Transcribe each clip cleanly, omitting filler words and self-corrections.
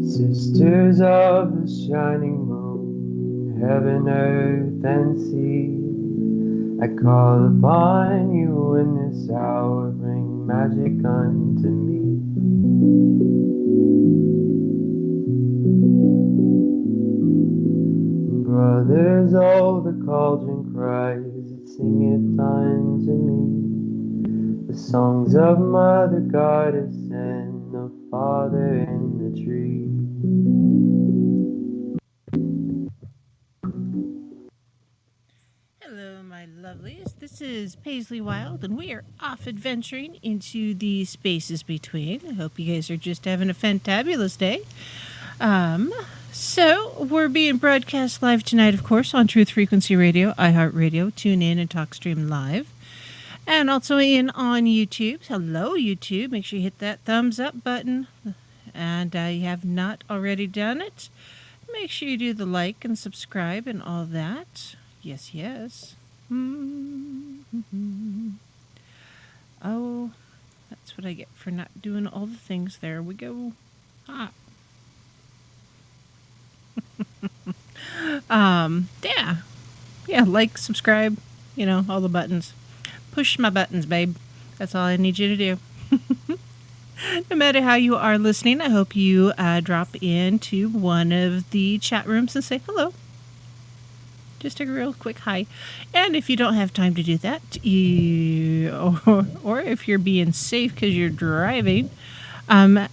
Sisters of the shining moon, heaven, earth, and sea, I call upon you in this hour, bring magic unto me. Brothers, oh, the cauldron cries, it singeth unto me the songs of Mother Goddess and the Father in the tree. Hello, my lovelies. This is Paisley Wild, and we are off adventuring into the spaces between. I hope you guys are just having a fantabulous day. So we're being broadcast live tonight, of course, on Truth Frequency Radio, iHeartRadio, TuneIn, and TalkStream Live. And also in on YouTube. Hello, YouTube. Make sure you hit that thumbs up button. And you have not already done it, make sure you do the like and subscribe and all that. Yes, yes. Mm-hmm. Oh, that's what I get for not doing all the things. There we go. Ah. Yeah, like, subscribe, all the buttons. Push my buttons, babe. That's all I need you to do. No matter how you are listening, I hope you drop into one of the chat rooms and say hello. Just a real quick hi. And if you don't have time to do that, or if you're being safe because you're driving, send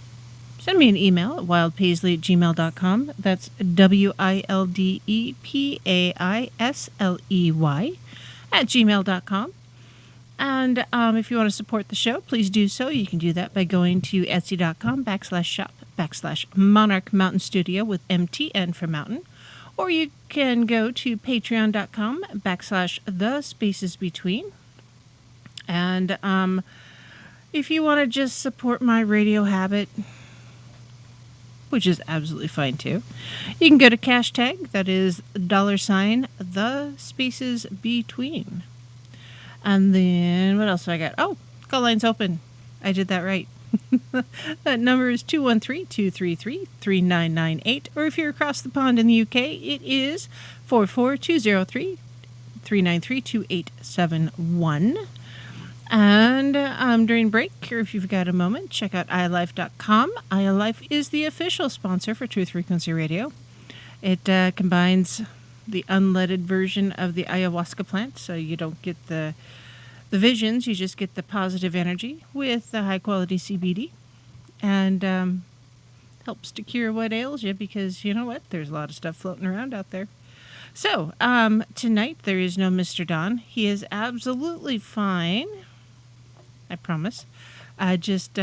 me an email at wildpaisley@gmail.com. That's WILDEPAISLEY@gmail.com. And if you want to support the show, please do so. You can do that by going to etsy.com/shop/Monarch Mountain Studio with MTN for mountain. Or you can go to patreon.com/TheSpacesBetween. And if you want to just support my radio habit, which is absolutely fine too, you can go to #, that is $TheSpacesBetween. And then, what else have I got? Oh, call line's open. I did that right. That number is 213-233-3998. Or if you're across the pond in the UK, it is 44203-393-2871. And during break, or if you've got a moment, check out iLife.com. iLife is the official sponsor for Truth Frequency Radio. It combines the unleaded version of the ayahuasca plant, so you don't get the visions, you just get the positive energy with the high quality CBD, and helps to cure what ails you, because you know what, there's a lot of stuff floating around out there. So tonight there is no Mr. Don. He is absolutely fine, I promise. Just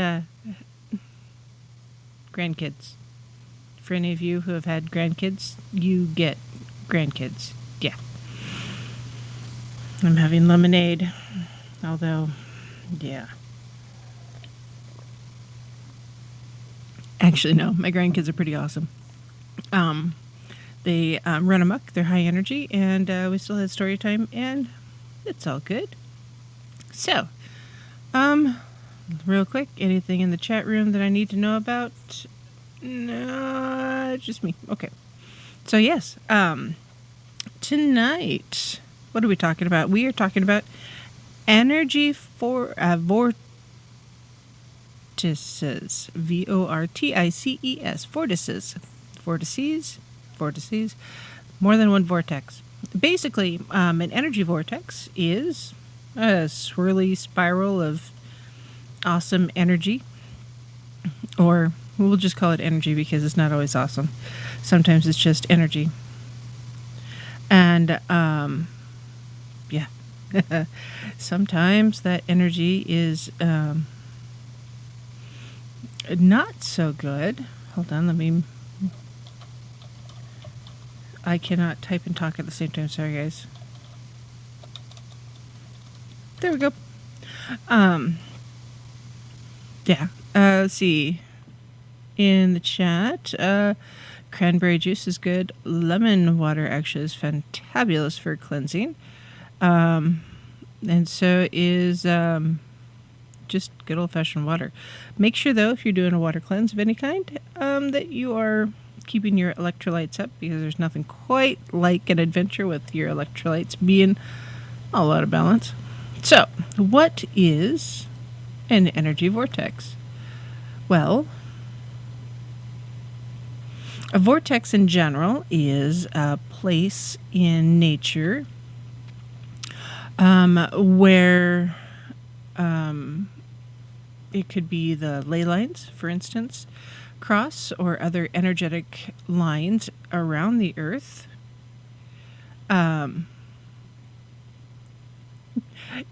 grandkids. For any of you who have had grandkids, you get grandkids. Yeah. I'm having lemonade. Although, yeah. Actually, no. My grandkids are pretty awesome. They run amok. They're high energy. And we still had story time. And it's all good. So, real quick. Anything in the chat room that I need to know about? No, just me. Okay. So, yes. Tonight, what are we talking about? We are talking about Energy Vortices. VORTICES. Vortices. Vortices. More than one vortex. Basically, an energy vortex is a swirly spiral of awesome energy. Or we'll just call it energy because it's not always awesome. Sometimes it's just energy. And, yeah. Sometimes that energy is not so good. Hold on, I cannot type and talk at the same time. Sorry, guys. There we go. Yeah. Let's see. In the chat, cranberry juice is good. Lemon water actually is fantabulous for cleansing. And so is just good old-fashioned water. Make sure, though, if you're doing a water cleanse of any kind, that you are keeping your electrolytes up, because there's nothing quite like an adventure with your electrolytes being all out of balance. So, what is an energy vortex? Well, a vortex in general is a place in nature where it could be the ley lines, for instance, cross, or other energetic lines around the Earth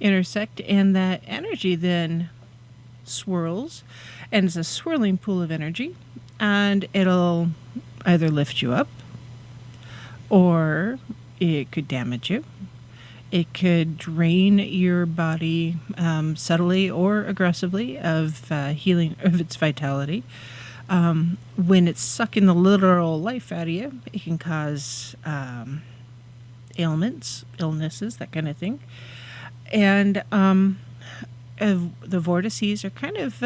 intersect, and that energy then swirls, and it's a swirling pool of energy, and it'll either lift you up, or it could damage you. It could drain your body subtly or aggressively of healing of its vitality. When it's sucking the literal life out of you, it can cause ailments, illnesses, that kind of thing. And the vortices are kind of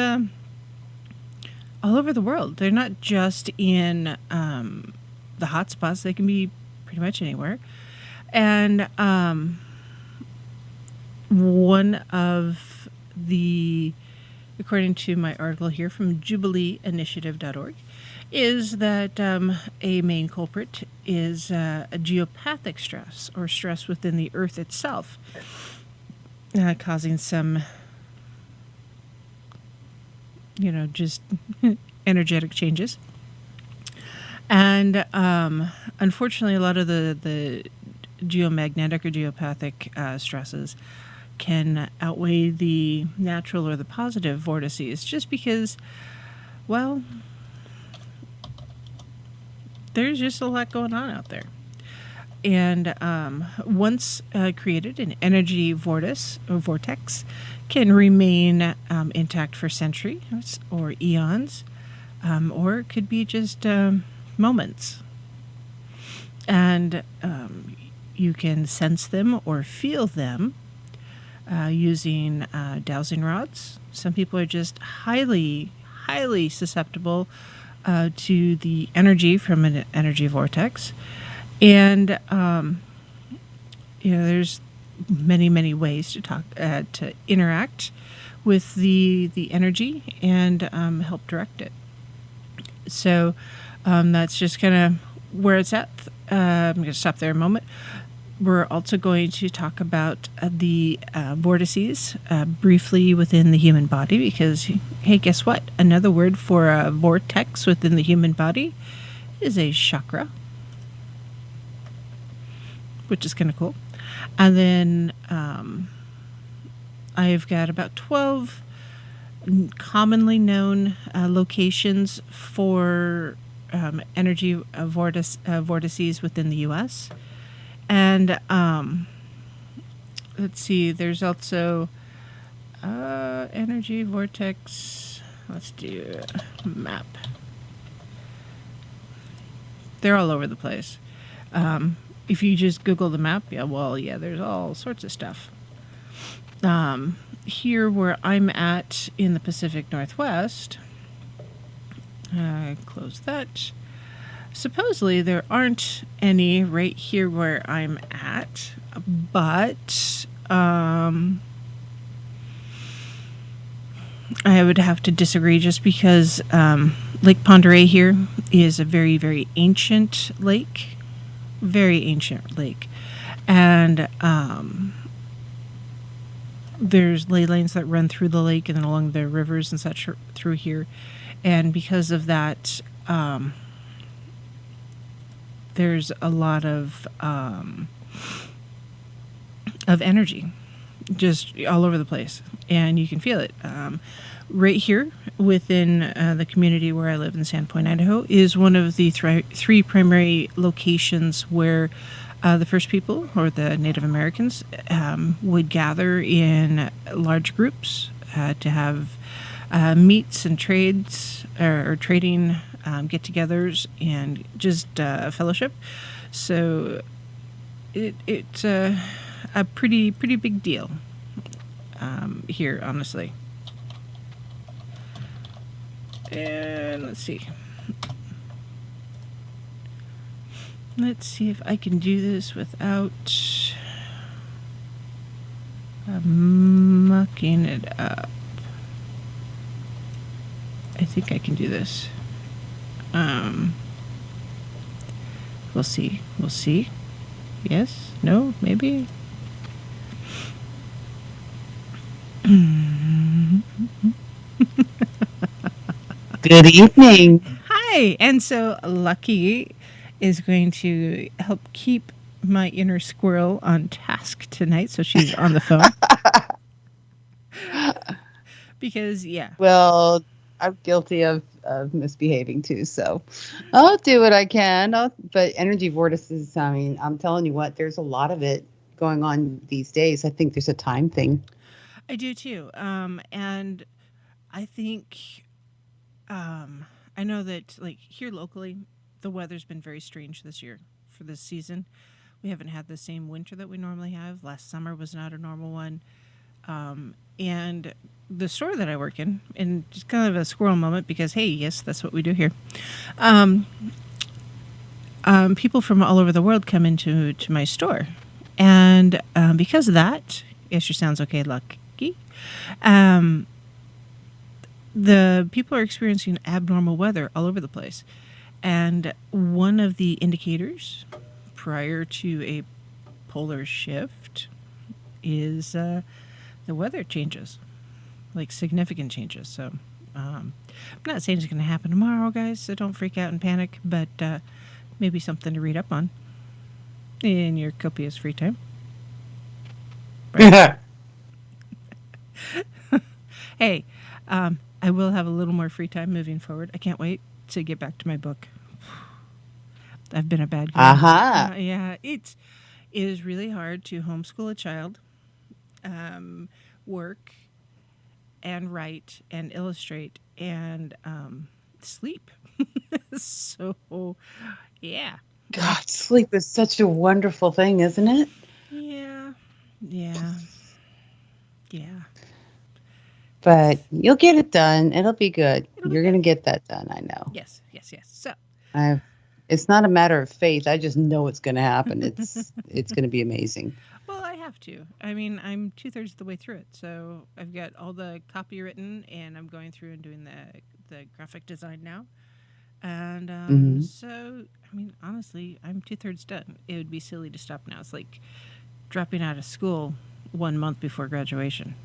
all over the world. They're not just in the hot spots. They can be pretty much anywhere. And one of the, according to my article here from jubileeinitiative.org, is that a main culprit is a geopathic stress, or stress within the Earth itself, causing some, just energetic changes. And unfortunately, a lot of the geomagnetic or geopathic stresses can outweigh the natural or the positive vortices, just because, well, there's just a lot going on out there. And once created, an energy vortex or vortex can remain intact for centuries or eons, or it could be just moments. And you can sense them or feel them using dowsing rods. Some people are just highly, highly susceptible to the energy from an energy vortex. And, there's many, many ways to interact with the energy and help direct it. So that's just kind of where it's at. I'm going to stop there a moment. We're also going to talk about the vortices briefly within the human body, because, hey, guess what? Another word for a vortex within the human body is a chakra, which is kind of cool. And then I've got about 12 commonly known locations for energy vortices within the U.S. And let's see, there's also energy vortex. Let's do a map. They're all over the place. If you just Google the map, there's all sorts of stuff. Here where I'm at in the Pacific Northwest, close that. Supposedly there aren't any right here where I'm at, but I would have to disagree, just because Lake Ponderay here is a very, very ancient lake. Very ancient lake. And there's ley lines that run through the lake and then along the rivers and such through here. And because of that, there's a lot of energy just all over the place, and you can feel it. Right here within the community where I live in Sandpoint, Idaho, is one of the three primary locations where the first people, or the Native Americans, would gather in large groups to have meets and trades, or trading get-togethers, and just fellowship. So it's a pretty big deal here, honestly. And let's see. Let's see if I can do this without mucking it up. I think I can do this. We'll see. We'll see. Yes? No? Maybe? Good evening. Hi! And so Lucky is going to help keep my inner squirrel on task tonight, so she's on the phone. Because, yeah. Well, I'm guilty of misbehaving too, so I'll do what I can. But energy vortices, I mean, I'm telling you what, there's a lot of it going on these days. I think there's a time thing. I do too. And I think, I know that, like, here locally, the weather's been very strange this year for this season. We haven't had the same winter that we normally have. Last summer was not a normal one. And the store that I work in, and just kind of a squirrel moment because, hey, yes, that's what we do here. People from all over the world come into my store. And because of that, yes, your sound's okay, Lucky. The people are experiencing abnormal weather all over the place. And one of the indicators prior to a polar shift is the weather changes, like significant changes. So I'm not saying it's going to happen tomorrow, guys, so don't freak out and panic, but maybe something to read up on in your copious free time. Right? Hey, I will have a little more free time moving forward. I can't wait to get back to my book. I've been a bad girl. Yeah, it is really hard to homeschool a child, work, and write, and illustrate, and sleep. So, yeah. God, sleep is such a wonderful thing, isn't it? Yeah. But you'll get it done. It'll be good. You're going to get that done, I know. Yes. So, it's not a matter of faith. I just know it's going to happen. It's going to be amazing. Well, I have to. I mean, I'm 2/3 of the way through it. So I've got all the copy written, and I'm going through and doing the graphic design now. And so, I mean, honestly, I'm 2/3 done. It would be silly to stop now. It's like dropping out of school 1 month before graduation.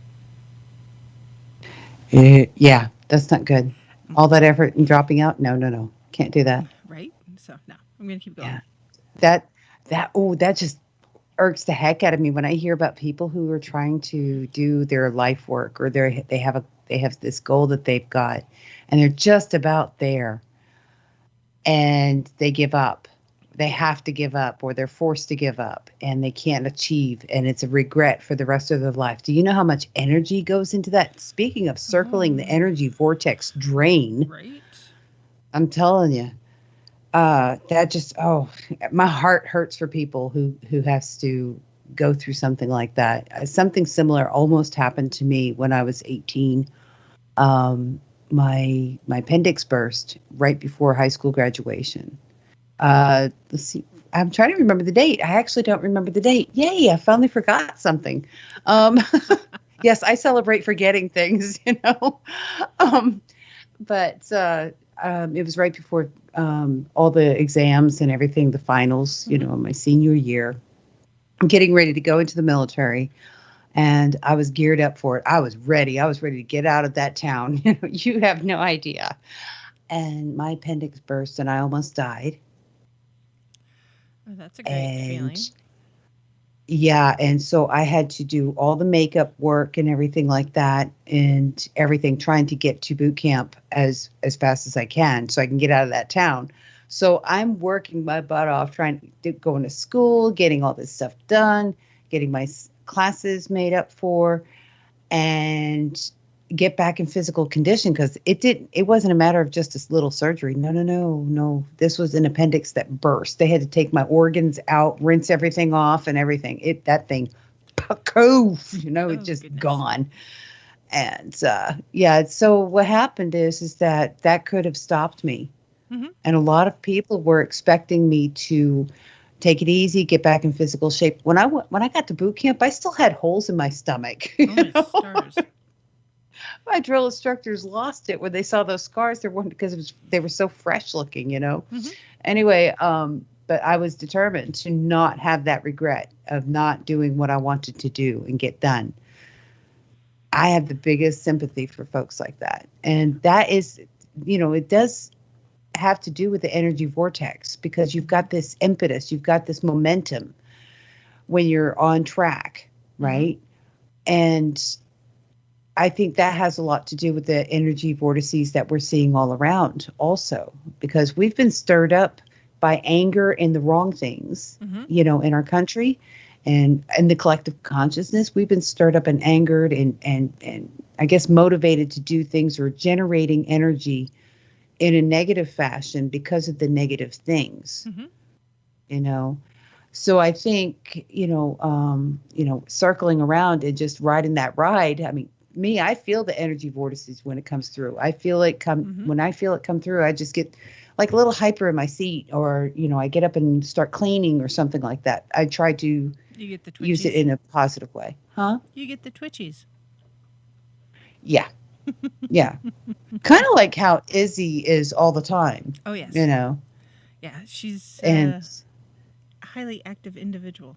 Yeah, that's not good. All that effort and dropping out? No. Can't do that. Right? So, no, I'm going to keep going. Yeah. That just irks the heck out of me when I hear about people who are trying to do their life work, or they have this goal that they've got, and they're just about there, and they give up. They have to give up, or they're forced to give up, and they can't achieve, and it's a regret for the rest of their life. Do you know how much energy goes into that? Speaking of circling the energy vortex drain, right? I'm telling you, that just, my heart hurts for people who has to go through something like that. Something similar almost happened to me when I was 18. My appendix burst right before high school graduation. Let's see. I'm trying to remember the date. I actually don't remember the date. Yay, I finally forgot something. Yes, I celebrate forgetting things, you know. But it was right before all the exams and everything, the finals, you know, my senior year. I'm getting ready to go into the military, and I was geared up for it. I was ready. I was ready to get out of that town. You know, you have no idea. And my appendix burst, and I almost died. Oh, that's a great feeling. Yeah, and so I had to do all the makeup work and everything like that, and everything, trying to get to boot camp as fast as I can so I can get out of that town. So I'm working my butt off, going to school, getting all this stuff done, getting my classes made up for, and get back in physical condition, because it wasn't a matter of just this little surgery. No. This was an appendix that burst. They had to take my organs out, rinse everything off and everything. That thing, poof, you know, it's just goodness. gone. And yeah, so what happened is that could have stopped me. Mm-hmm. And a lot of people were expecting me to take it easy, get back in physical shape. When I got to boot camp, I still had holes in my stomach. Oh my stars. My drill instructors lost it when they saw those scars. Because they were so fresh looking, Mm-hmm. Anyway, but I was determined to not have that regret of not doing what I wanted to do and get done. I have the biggest sympathy for folks like that. And that is, it does have to do with the energy vortex, because you've got this impetus, you've got this momentum when you're on track, right? Mm-hmm. And I think that has a lot to do with the energy vortices that we're seeing all around also, because we've been stirred up by anger in the wrong things, mm-hmm. In our country and in the collective consciousness. We've been stirred up and angered and I guess motivated to do things or generating energy in a negative fashion because of the negative things, mm-hmm. So I think, circling around and just riding that ride. I mean, I feel the energy vortices when it comes through. I feel it mm-hmm. when I feel it come through, I just get like a little hyper in my seat, or, I get up and start cleaning or something like that. I try to use it in a positive way. Huh? You get the twitchies. Yeah. Yeah. Kind of like how Izzy is all the time. Oh, yes. Yeah, she's a highly active individual.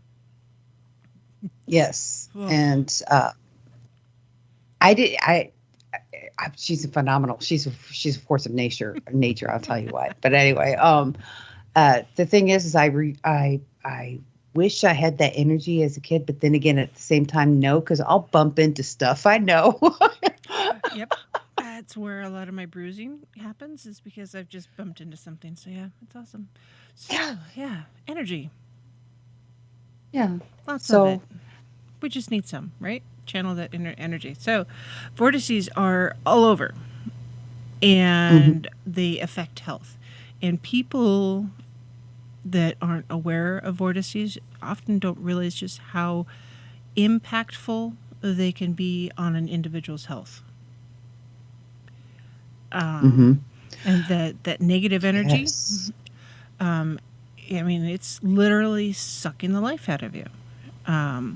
Yes. Whoa. And she's a phenomenal. She's a force of nature. I'll tell you what. But anyway, the thing is I wish I had that energy as a kid, but then again, at the same time, no, because I'll bump into stuff. I know. Yep. That's where a lot of my bruising happens, is because I've just bumped into something. So yeah, it's awesome. So yeah, energy. Yeah. Lots of it. We just need some, right? Channel that inner energy. So vortices are all over, and they affect health. And people that aren't aware of vortices often don't realize just how impactful they can be on an individual's health. And that negative energy, yes. I mean, it's literally sucking the life out of you. Not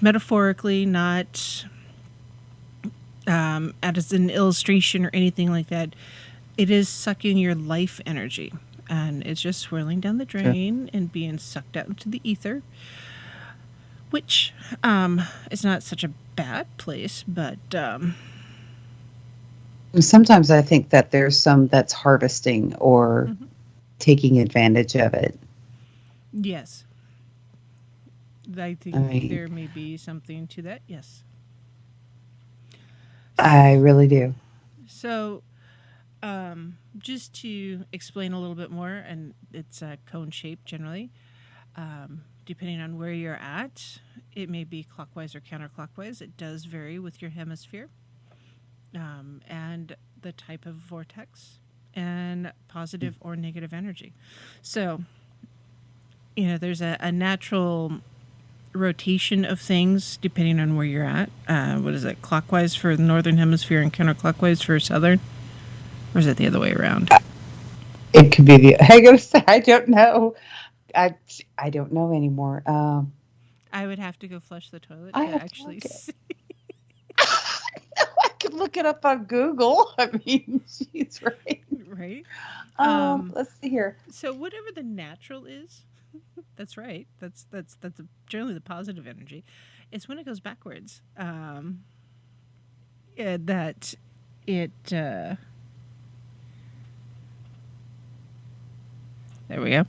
metaphorically, not as an illustration or anything like that. It is sucking your life energy, and it's just swirling down the drain and being sucked out into the ether, which is not such a bad place, but sometimes I think that there's some that's harvesting or taking advantage of it. Yes. I think there may be something to that, yes. I really do. So, just to explain a little bit more, and it's a cone shape generally, depending on where you're at, it may be clockwise or counterclockwise. It does vary with your hemisphere, and the type of vortex, and positive or negative energy. So, there's a natural rotation of things depending on where you're at. What is it? Clockwise for the northern hemisphere and counterclockwise for southern? Or is it the other way around? It could be I don't know. I don't know anymore. I would have to go flush the toilet to actually see. I could look it up on Google. I mean, she's right. Right. Let's see here. So whatever the natural is, that's right. That's generally the positive energy. It's when it goes backwards. That it. There we go.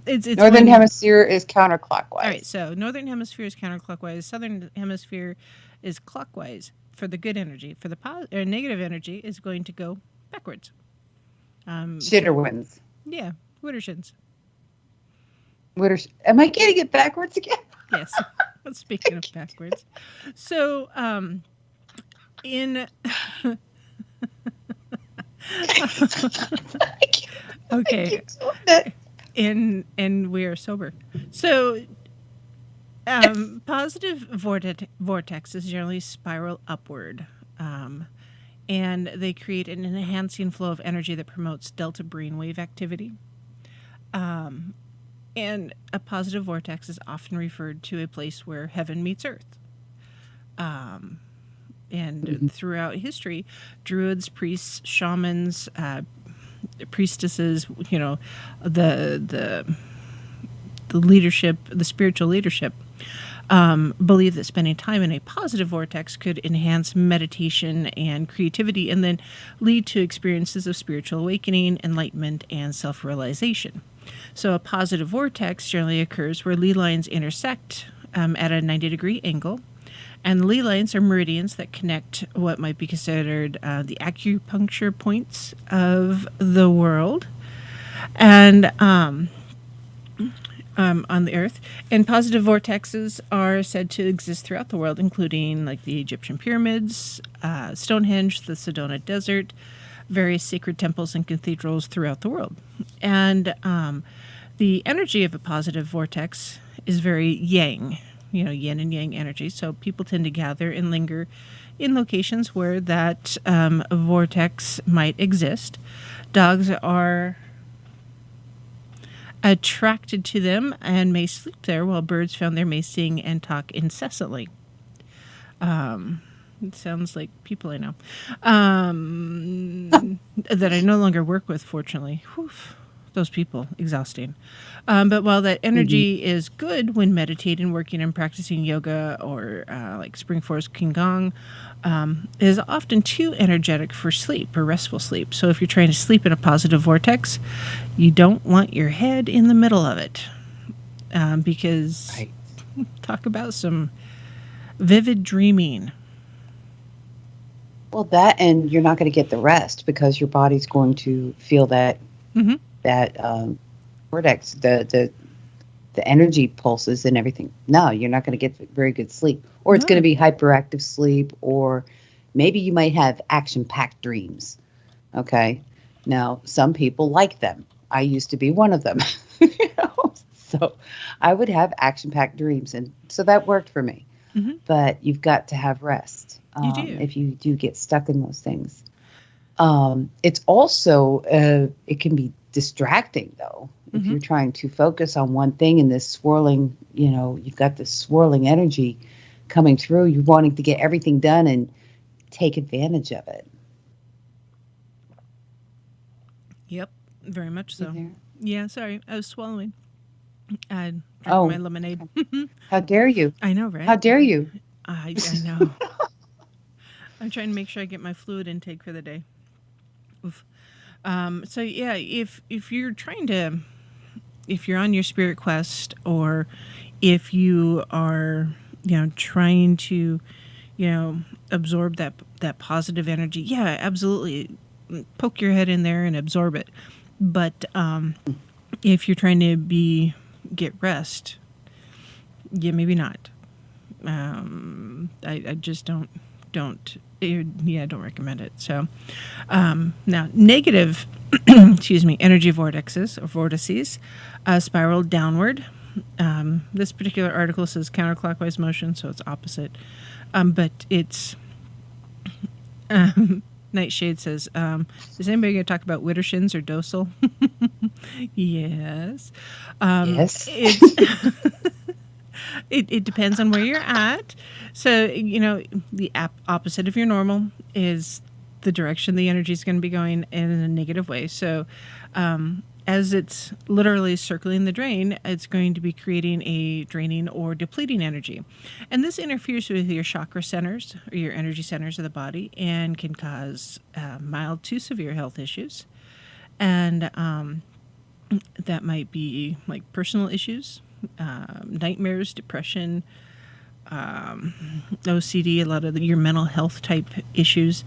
It's northern hemisphere is counterclockwise. All right, so northern hemisphere is counterclockwise. Southern hemisphere is clockwise for the good energy. For the negative energy is going to go backwards. Shitterwinds. Yeah, Wittershins. Am I getting it backwards again? Yes. Speaking of backwards. So, okay. And we are sober. So Positive vortexes generally spiral upward, um, and they create an enhancing flow of energy that promotes delta brainwave activity. And a positive vortex is often referred to a place where heaven meets earth. And throughout history, druids, priests, shamans, priestesses, the leadership, the spiritual leadership, believe that spending time in a positive vortex could enhance meditation and creativity and then lead to experiences of spiritual awakening, enlightenment, and self-realization. So a positive vortex generally occurs where ley lines intersect at a 90-degree angle. And ley lines are meridians that connect what might be considered the acupuncture points of the world. And on the earth. And positive vortexes are said to exist throughout the world, including like the Egyptian pyramids, Stonehenge, the Sedona Desert, various sacred temples and cathedrals throughout the world. And the energy of a positive vortex is very yang, yin and yang energy. So people tend to gather and linger in locations where that vortex might exist. Dogs are attracted to them and may sleep there, while birds found there may sing and talk incessantly. It sounds like people I know that I no longer work with, fortunately. Whew, those people, exhausting. But while that energy is good when meditating, working, and practicing yoga or like Spring Forest Qigong, it is often too energetic for sleep or restful sleep. So if you're trying to sleep in a positive vortex, you don't want your head in the middle of it because Right. talk about some vivid dreaming. Well, that and you're not going to get the rest because your body's going to feel that Mm-hmm. that vortex, the energy pulses and everything. No, you're not going to get very good sleep, or it's No. going to be hyperactive sleep, or maybe you might have action-packed dreams. Okay, now some people like them. I used to be one of them. So I would have action-packed dreams, and so that worked for me. Mm-hmm. But you've got to have rest You do. if you do get stuck in those things. It's also it can be distracting though if you're trying to focus on one thing and this swirling, you've got this swirling energy coming through. You're wanting to get everything done and take advantage of it. Yep, very much so. You there? Yeah, sorry, I was swallowing. I drank Oh, my lemonade. how dare you? I know, right? How dare you? I know. I'm trying to make sure I get my fluid intake for the day. Oof. So yeah, if you're trying to, if you're on your spirit quest, or if you are, trying to, absorb that positive energy, yeah, absolutely, poke your head in there and absorb it. But if you're trying to get rest, yeah, maybe not. I just don't recommend it. So now negative energy vortexes or vortices spiral downward. This particular article says counterclockwise motion, so it's opposite, but it's Nightshade says, is anybody going to talk about Widdershins or docile? Yes. Yes. It depends on where you're at. So, the opposite of your normal is the direction the energy is going to be going in a negative way. So, as it's literally circling the drain, it's going to be creating a draining or depleting energy. And this interferes with your chakra centers or your energy centers of the body and can cause mild to severe health issues. And that might be like personal issues, nightmares, depression, OCD, a lot of your mental health type issues.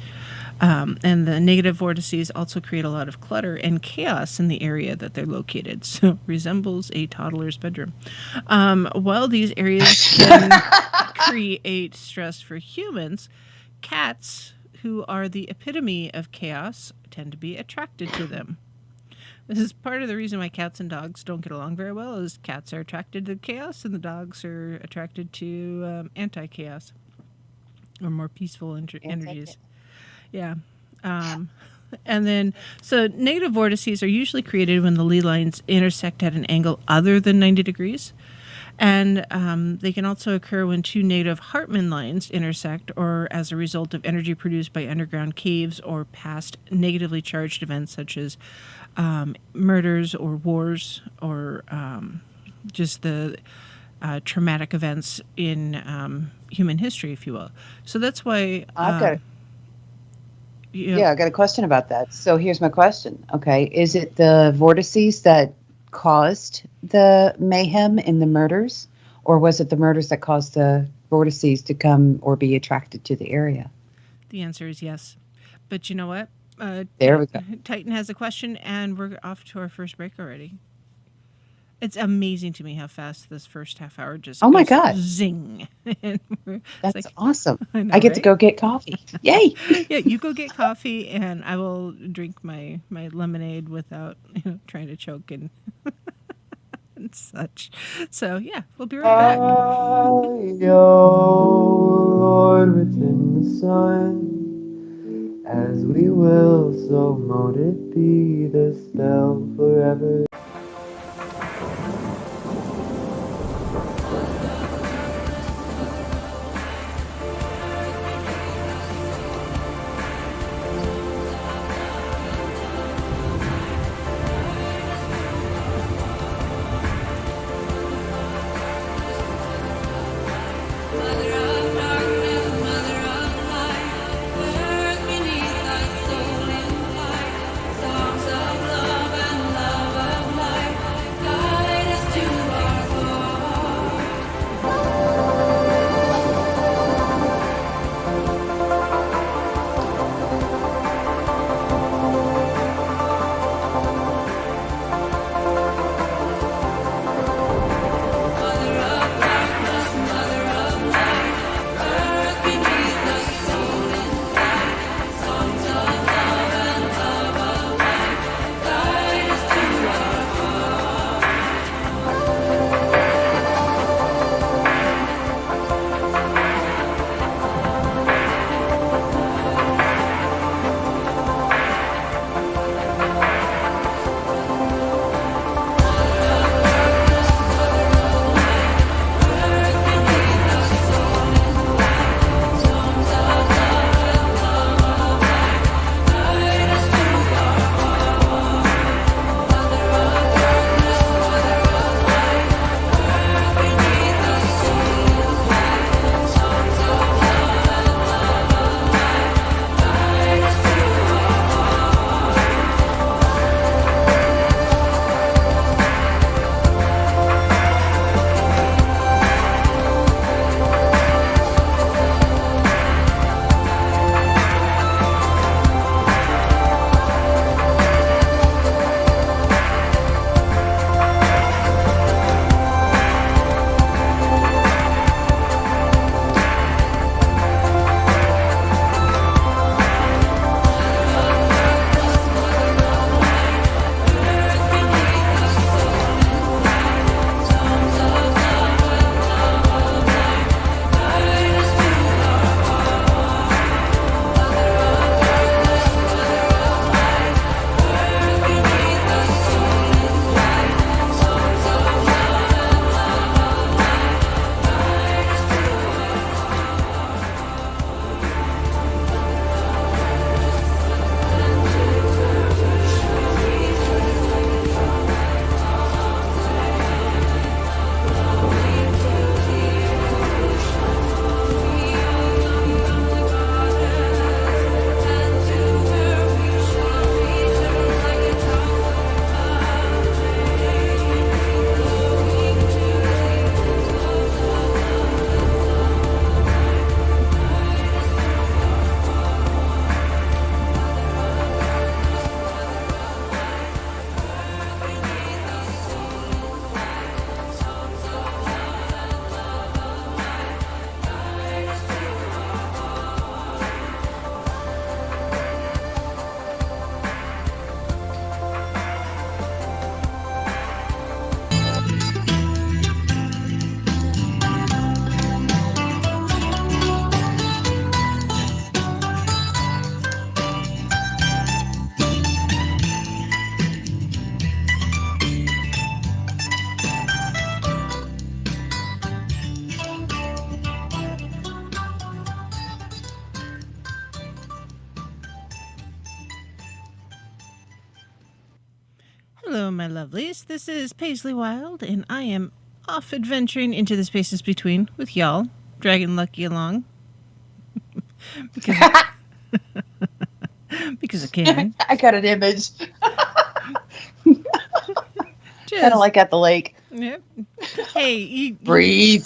And the negative vortices also create a lot of clutter and chaos in the area that they're located. So resembles a toddler's bedroom. While these areas can create stress for humans, cats, who are the epitome of chaos, tend to be attracted to them. This is part of the reason why cats and dogs don't get along very well. Is cats are attracted to chaos and the dogs are attracted to anti-chaos or more peaceful energies. Yeah. And then, so negative vortices are usually created when the Lee lines intersect at an angle other than 90 degrees. And they can also occur when two negative Hartmann lines intersect or as a result of energy produced by underground caves or past negatively charged events such as murders or wars or just the traumatic events in human history, if you will. So that's why... I got a question about that. So here's my question. Okay. Is it the vortices that caused the mayhem in the murders, or was it the murders that caused the vortices to come or be attracted to the area? The answer is yes. But you know what? There we go. Titan has a question, and we're off to our first break already. It's amazing to me how fast this first half hour just oh my God. Zing. That's like, awesome. I know, I get right? to go get coffee. Yay. Yeah, you go get coffee and I will drink my lemonade without trying to choke and and such. So yeah, we'll be right back. Lord, within the sun, as we will, so mote it be the spell forever. Hello, my lovelies. This is Paisley Wild, and I am off adventuring into the spaces between with y'all, dragging Lucky along. because, because I can. I got an image. Just, Kind of like at the lake. Yep. Hey, Breathe.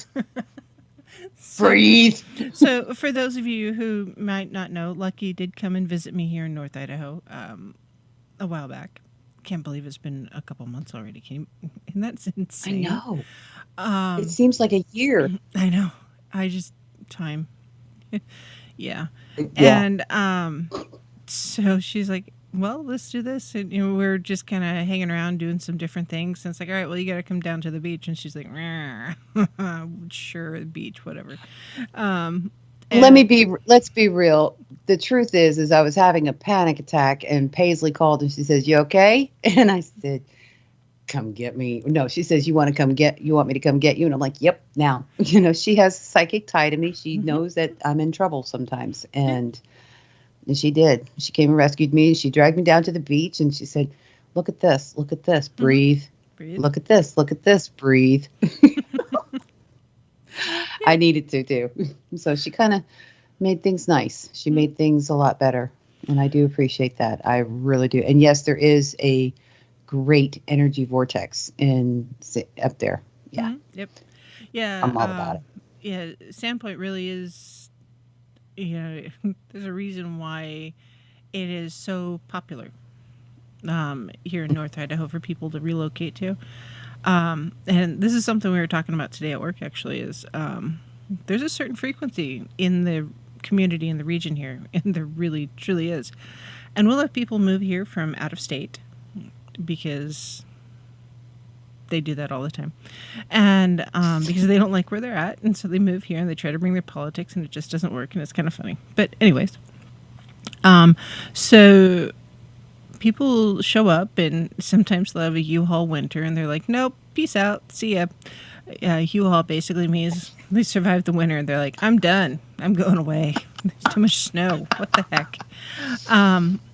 Breathe. So, for those of you who might not know, Lucky did come and visit me here in North Idaho a while back. Can't believe it's been a couple months already. And that's insane. I know. It seems like a year. I know. Time. Yeah. And so she's like, well, let's do this. And we're just kind of hanging around doing some different things. And it's like, all right, well, you got to come down to the beach. And she's like, sure, beach, whatever. Let's be real. The truth is I was having a panic attack, and Paisley called and she says, "You okay?" And I said, "Come get me." No, she says, you want me to come get you? And I'm like, "Yep, now." She has a psychic tie to me. She knows that I'm in trouble sometimes. And she did. She came and rescued me. She dragged me down to the beach and she said, look at this, breathe. Breathe. Look at this, breathe. I needed to too. So she kind of made things nice. She made things a lot better. And I do appreciate that. I really do. And yes, there is a great energy vortex up there. Yeah. Yep. Yeah. I'm all about it. Yeah. Sandpoint really is, there's a reason why it is so popular here in North Idaho for people to relocate to. And this is something we were talking about today at work, actually, is there's a certain frequency in the community in the region here, and there really, truly is. And we'll have people move here from out of state because they do that all the time. And because they don't like where they're at, and so they move here and they try to bring their politics, and it just doesn't work, and it's kind of funny. But anyways, so people show up, and sometimes they'll have a U-Haul winter, and they're like, nope, peace out, see ya. U-Haul basically means they survived the winter, and they're like, I'm done. I'm going away. There's too much snow. What the heck?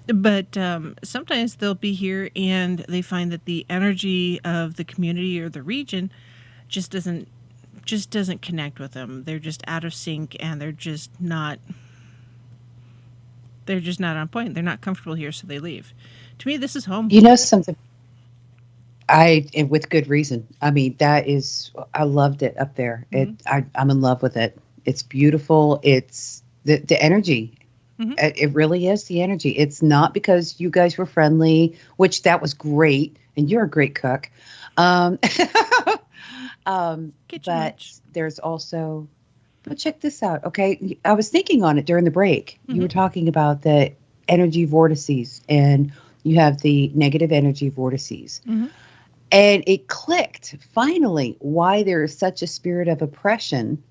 But sometimes they'll be here, and they find that the energy of the community or the region just doesn't connect with them. They're just out of sync, and they're just not on point. They're not comfortable here, so they leave. To me, this is home. You know something? And with good reason. I mean, I loved it up there. Mm-hmm. I'm in love with it. It's beautiful. It's the energy. Mm-hmm. It really is the energy. It's not because you guys were friendly, which that was great, and you're a great cook. But there's also, but check this out. Okay. I was thinking on it during the break. Mm-hmm. You were talking about the energy vortices, and you have the negative energy vortices. Mm-hmm. And it clicked finally why there is such a spirit of oppression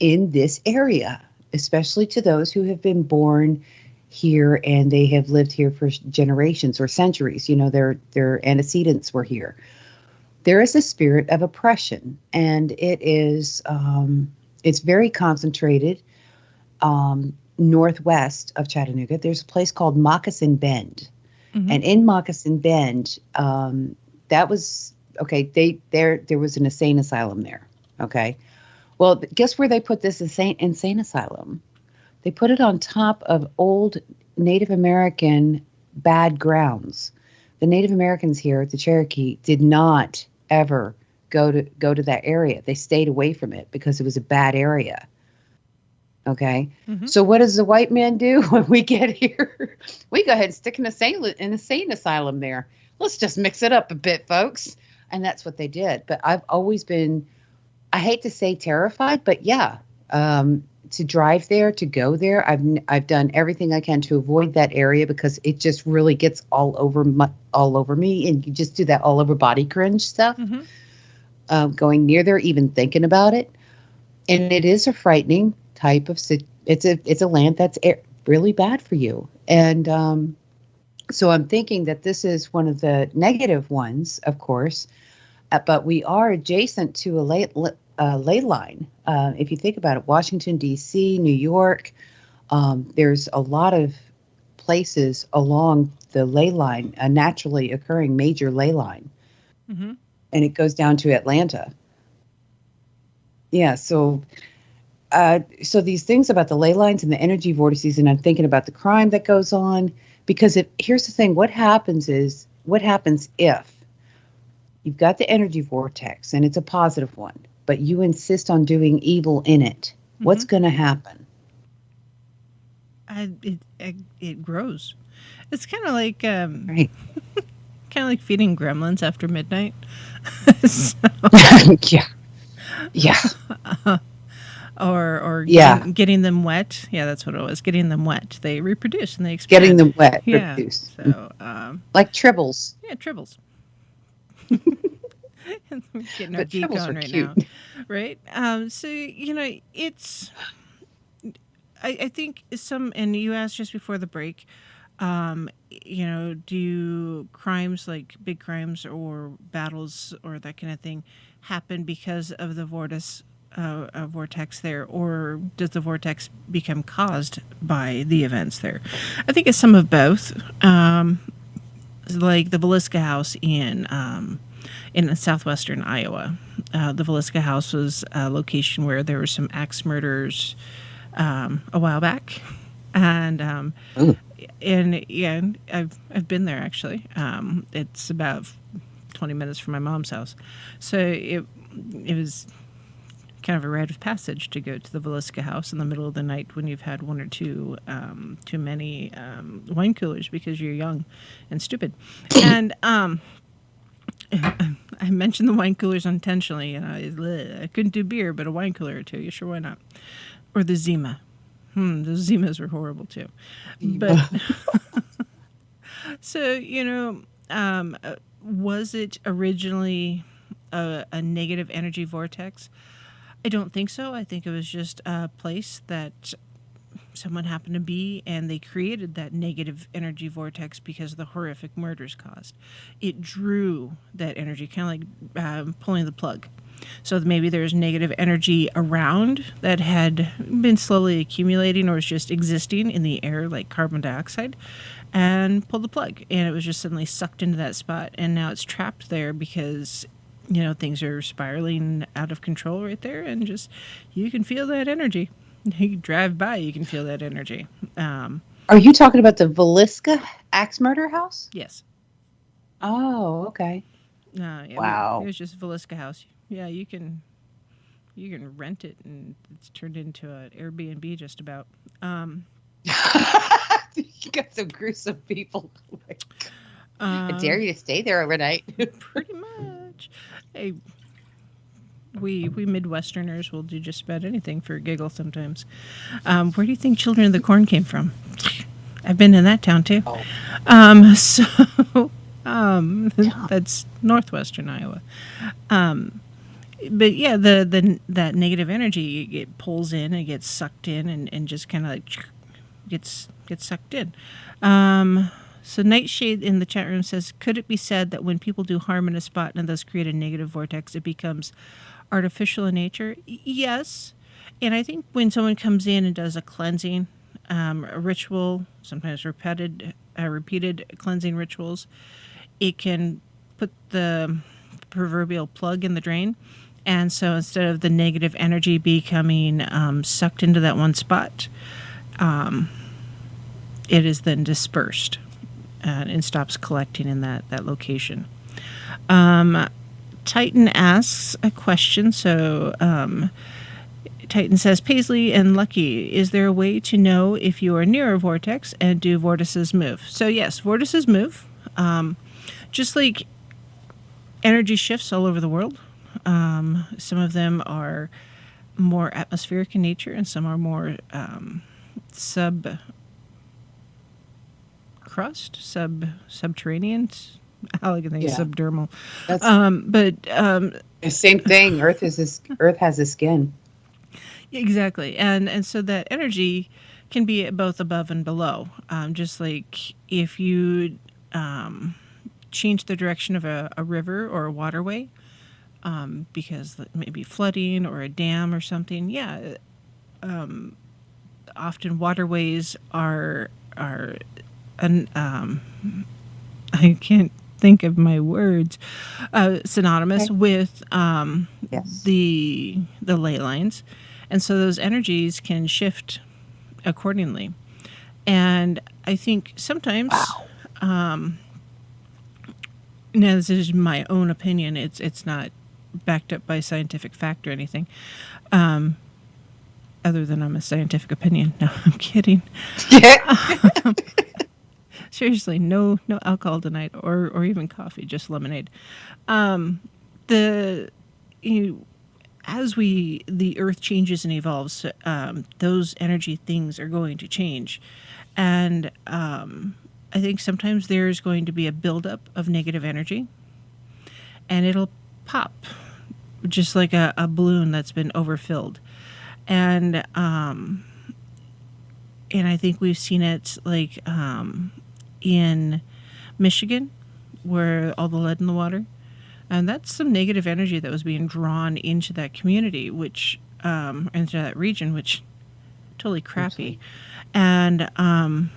in this area, especially to those who have been born here and they have lived here for generations or centuries. Their antecedents were here. There is a spirit of oppression, and it is it's very concentrated northwest of Chattanooga. There's a place called Moccasin Bend. Mm-hmm. And in Moccasin Bend, that was, okay, there was an insane asylum there, okay? Well, guess where they put this insane asylum? They put it on top of old Native American bad grounds. The Native Americans here, the Cherokee, did not ever go to that area. They stayed away from it because it was a bad area. Okay. Mm-hmm. So what does the white man do when we get here? We go ahead and stick an insane asylum there. Let's just mix it up a bit, folks. And that's what they did. But I've always been, I hate to say terrified, but yeah, to drive there, to go there. I've done everything I can to avoid that area because it just really gets all over me. And you just do that all over body cringe stuff. Mm-hmm. Going near there, even thinking about it. And it is a frightening type of, it's a land that's really bad for you. And, so I'm thinking that this is one of the negative ones, of course, but we are adjacent to a ley line. If you think about it, Washington, D.C., New York, there's a lot of places along the ley line, a naturally occurring major ley line, Mm-hmm. and it goes down to Atlanta. Yeah, so these things about the ley lines and the energy vortices, and I'm thinking about the crime that goes on, because here's the thing: what happens if you've got the energy vortex and it's a positive one, but you insist on doing evil in it? What's going to happen? It grows. It's kind of like Right. kind of like feeding gremlins after midnight. So, Yeah. Yeah. or Yeah. getting them wet. Yeah, that's what it was. Getting them wet. They reproduce and they expand. Getting them wet. Yeah. Reproduce. So Like tribbles. yeah, tribbles. We're getting our But geek tribbles on are right cute. now, right? So it's. I think some, and you asked just before the break, do crimes like big crimes or battles or that kind of thing happen because of the vortex there, or does the vortex become caused by the events there? I think it's some of both. Like the Villisca House in southwestern Iowa. The Villisca House was a location where there were some axe murders a while back, and Ooh. yeah, I've been there actually. It's about 20 minutes from my mom's house, so it was kind of a rite of passage to go to the Villisca House in the middle of the night when you've had one or two too many wine coolers because you're young and stupid, and I mentioned the wine coolers intentionally. I couldn't do beer, but a wine cooler or two, you sure, why not? Or the Zima. Those Zimas were horrible too. But so was it originally a negative energy vortex? I don't think so. I think it was just a place that someone happened to be, and they created that negative energy vortex because of the horrific murders caused. It drew that energy, kind of like pulling the plug. So maybe there's negative energy around that had been slowly accumulating or was just existing in the air like carbon dioxide, and pulled the plug, and it was just suddenly sucked into that spot, and now it's trapped there because things are spiraling out of control right there, and just you can feel that energy. You drive by, you can feel that energy. Are you talking about the Villisca axe murder house? Yes. Oh, okay. Wow. It was just Villisca House. Yeah, you can rent it, and it's turned into an Airbnb just about. You got some gruesome people. I dare you to stay there overnight. Pretty much. Hey, we Midwesterners will do just about anything for a giggle sometimes. Where do you think Children of the Corn came from? I've been in that town too. Oh. So that's northwestern Iowa. But yeah, that negative energy, it pulls in and gets sucked in and just kind of like gets sucked in. So Nightshade in the chat room says, could it be said that when people do harm in a spot and thus create a negative vortex, it becomes artificial in nature? Yes. And I think when someone comes in and does a cleansing, a ritual, sometimes repeated cleansing rituals, it can put the proverbial plug in the drain. And so instead of the negative energy becoming sucked into that one spot, it is then dispersed and stops collecting in that location. Titan asks a question. So Titan says, Paisley and Lucky, is there a way to know if you are near a vortex, and do vortices move? So yes, vortices move. Just like energy shifts all over the world. Some of them are more atmospheric in nature, and some are more subterranean. I like to think subdermal. Same thing. Earth has a skin. Exactly, and so that energy can be both above and below. Just like if you change the direction of a river or a waterway, because maybe flooding or a dam or something. Yeah, often waterways are an I can't think of my words, synonymous Okay. with Yes. the ley lines, and so those energies can shift accordingly. And I think sometimes, Wow. now this is my own opinion. It's not backed up by scientific fact or anything, other than I'm a scientific opinion. No, I'm kidding. Seriously, no alcohol tonight, or even coffee, just lemonade. The you as the earth changes and evolves, those energy things are going to change, and I think sometimes there's going to be a buildup of negative energy, and it'll pop, just like a balloon that's been overfilled, and and I think we've seen it like in Michigan, where all the lead in the water, and that's some negative energy that was being drawn into that community, which into that region, which totally crappy. Absolutely. And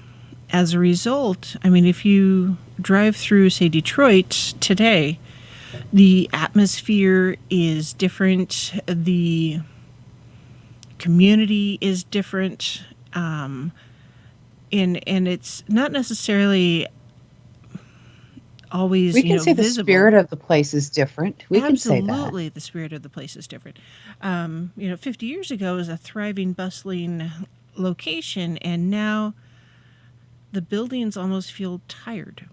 as a result, I mean, if you drive through, say, Detroit today, the atmosphere is different. The community is different. And it's not necessarily always, We can say the visible. spirit of the place is different. We can say that. Absolutely, the spirit of the place is different. 50 years ago was a thriving, bustling location, and now the buildings almost feel tired.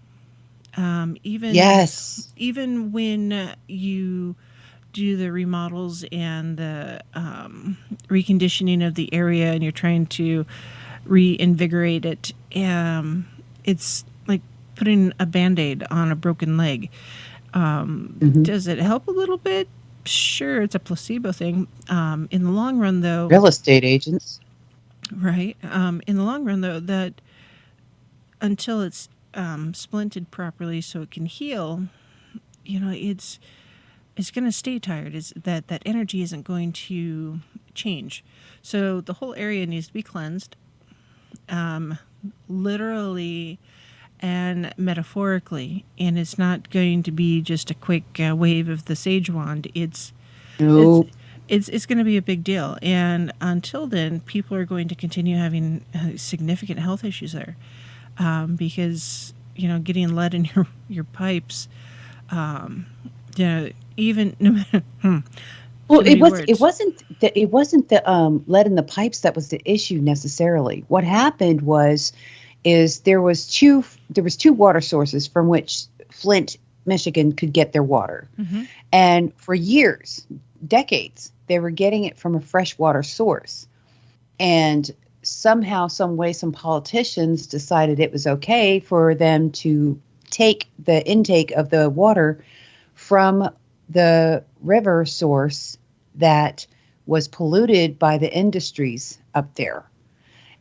Even Yes. even when you do the remodels and the reconditioning of the area, and you're trying to reinvigorate it, it's like putting a band-aid on a broken leg. Hmm. Does it help a little bit? Sure, it's a placebo thing. In the long run, though, Real estate agents. right? In the long run, though, that until it's splinted properly so it can heal, it's going to stay tired. Is that energy isn't going to change? So the whole area needs to be cleansed, literally and metaphorically, and it's not going to be just a quick wave of the sage wand. It's No. it's going to be a big deal, and until then, people are going to continue having significant health issues there, because getting lead in your pipes, even no matter Well, too many words. it wasn't the lead in the pipes that was the issue necessarily. What happened is there was two water sources from which Flint, Michigan could get their water. Hmm. And for years, decades, they were getting it from a freshwater source. And somehow, some way, some politicians decided it was okay for them to take the intake of the water from the river source that was polluted by the industries up there.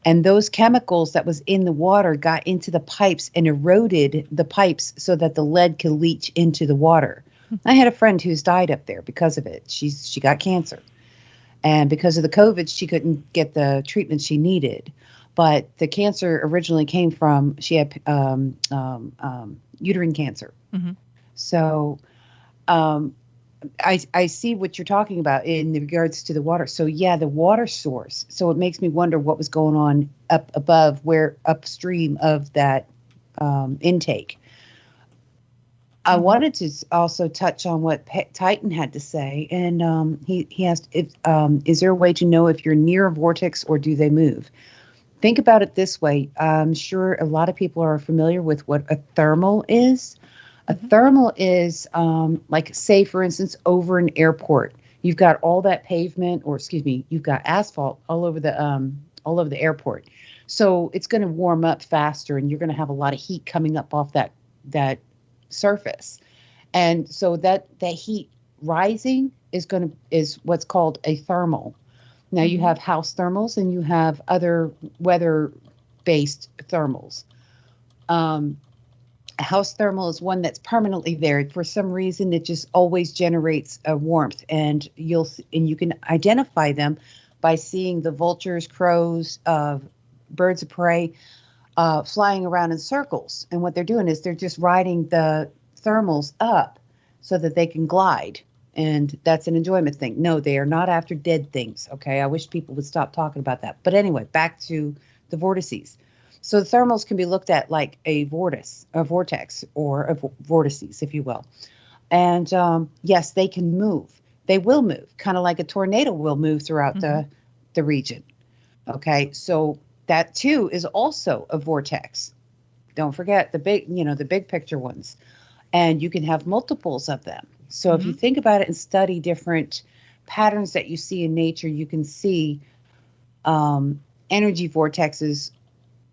And those chemicals that was in the water got into the pipes and eroded the pipes so that the lead could leach into the water. I had a friend who's died up there because of it. She got cancer. And because of the COVID, she couldn't get the treatment she needed. But the cancer originally came from, she had uterine cancer. Hmm. So um, I see what you're talking about in regards to the water. So yeah, the water source. So it makes me wonder what was going on up above, where upstream of that intake. I Hmm. wanted to also touch on what Titan had to say, and he asked if is there a way to know if you're near a vortex or do they move? Think about it this way. I'm sure a lot of people are familiar with what a thermal is. A Hmm. thermal is like, say, for instance, over an airport. You've got all that pavement, or excuse me, you've got asphalt all over the airport. So it's going to warm up faster, and you're going to have a lot of heat coming up off that surface. And so that heat rising is what's called a thermal. Now you Hmm. have house thermals and you have other weather based thermals. Um, a house thermal is one that's permanently there. For some reason, it just always generates a warmth, and you can identify them by seeing the vultures, crows, birds of prey flying around in circles. And what they're doing is they're just riding the thermals up so that they can glide. And that's an enjoyment thing. No, they are not after dead things. Okay. I wish people would stop talking about that. But anyway, back to the vortices. So the thermals can be looked at like a vortex, or a vortices, if you will. And yes, they can move. They will move, kind of like a tornado will move throughout the region. Okay. So that too is also a vortex. Don't forget the big picture ones. And you can have multiples of them. So if you think about it and study different patterns that you see in nature, you can see energy vortexes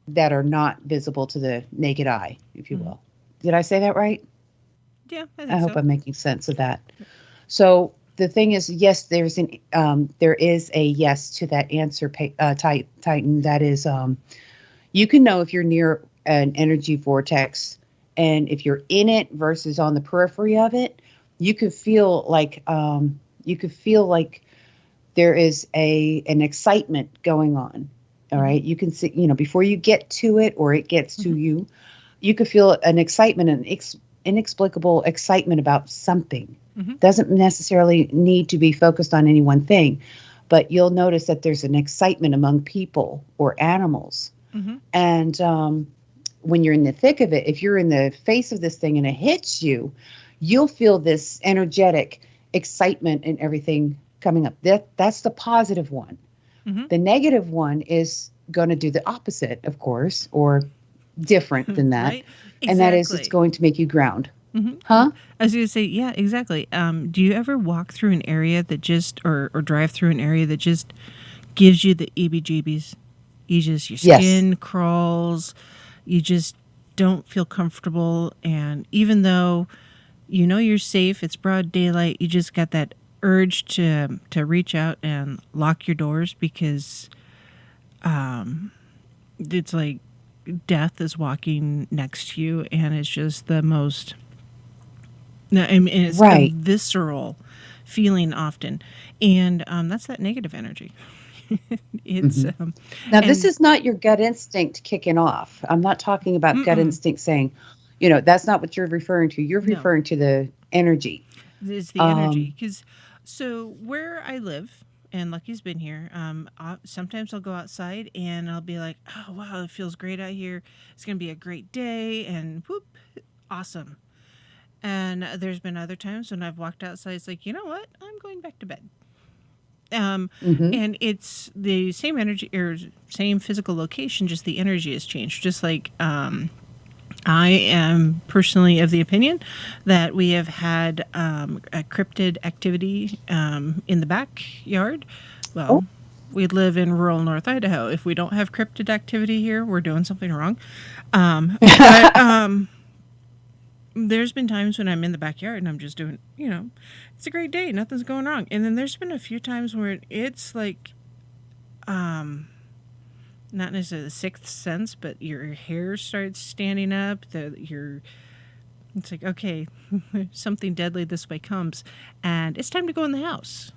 that are not visible to the naked eye, if you will. Did I say that right? Yeah, I hope I'm making sense of that. So the thing is, yes, there is a yes to that answer, Titan. That is, you can know if you're near an energy vortex, and if you're in it versus on the periphery of it, you could feel like there is an excitement going on. All right, you can see, before you get to it or it gets to you, you could feel an excitement, an inexplicable excitement about something. Doesn't necessarily need to be focused on any one thing, but you'll notice that there's an excitement among people or animals. And when you're in the thick of it, if you're in the face of this thing and it hits you, you'll feel this energetic excitement and everything coming up. That's the positive one. The negative one is going to do the opposite, of course, or different than that. Right? Exactly. And that is, it's going to make you ground. Huh? I was going to say, yeah, exactly. Do you ever walk through an area that just, or drive through an area that just gives you the EBGBs? Your skin crawls. You just don't feel comfortable. And even though you know you're safe, it's broad daylight, you just got that urge to reach out and lock your doors because it's like death is walking next to you, and it's just the most... I mean, it's a visceral feeling often, and that's that negative energy. It's now this is not your gut instinct kicking off. I'm not talking about gut instinct saying, that's not what you're referring to. You're referring to the energy. It's the energy, because so where I live, and Lucky's been here, sometimes I'll go outside and I'll be like, oh wow, it feels great out here. It's gonna be a great day, and whoop, awesome. And there's been other times when I've walked outside, it's like, you know what? I'm going back to bed. And it's the same energy or same physical location, just the energy has changed. Just like I am personally of the opinion that we have had a cryptid activity in the backyard. Well, we live in rural North Idaho. If we don't have cryptid activity here, we're doing something wrong. But there's been times when I'm in the backyard and I'm just doing, it's a great day. Nothing's going wrong. And then there's been a few times where it's like, not necessarily the sixth sense, but your hair starts standing up. It's like, okay, something deadly this way comes, and it's time to go in the house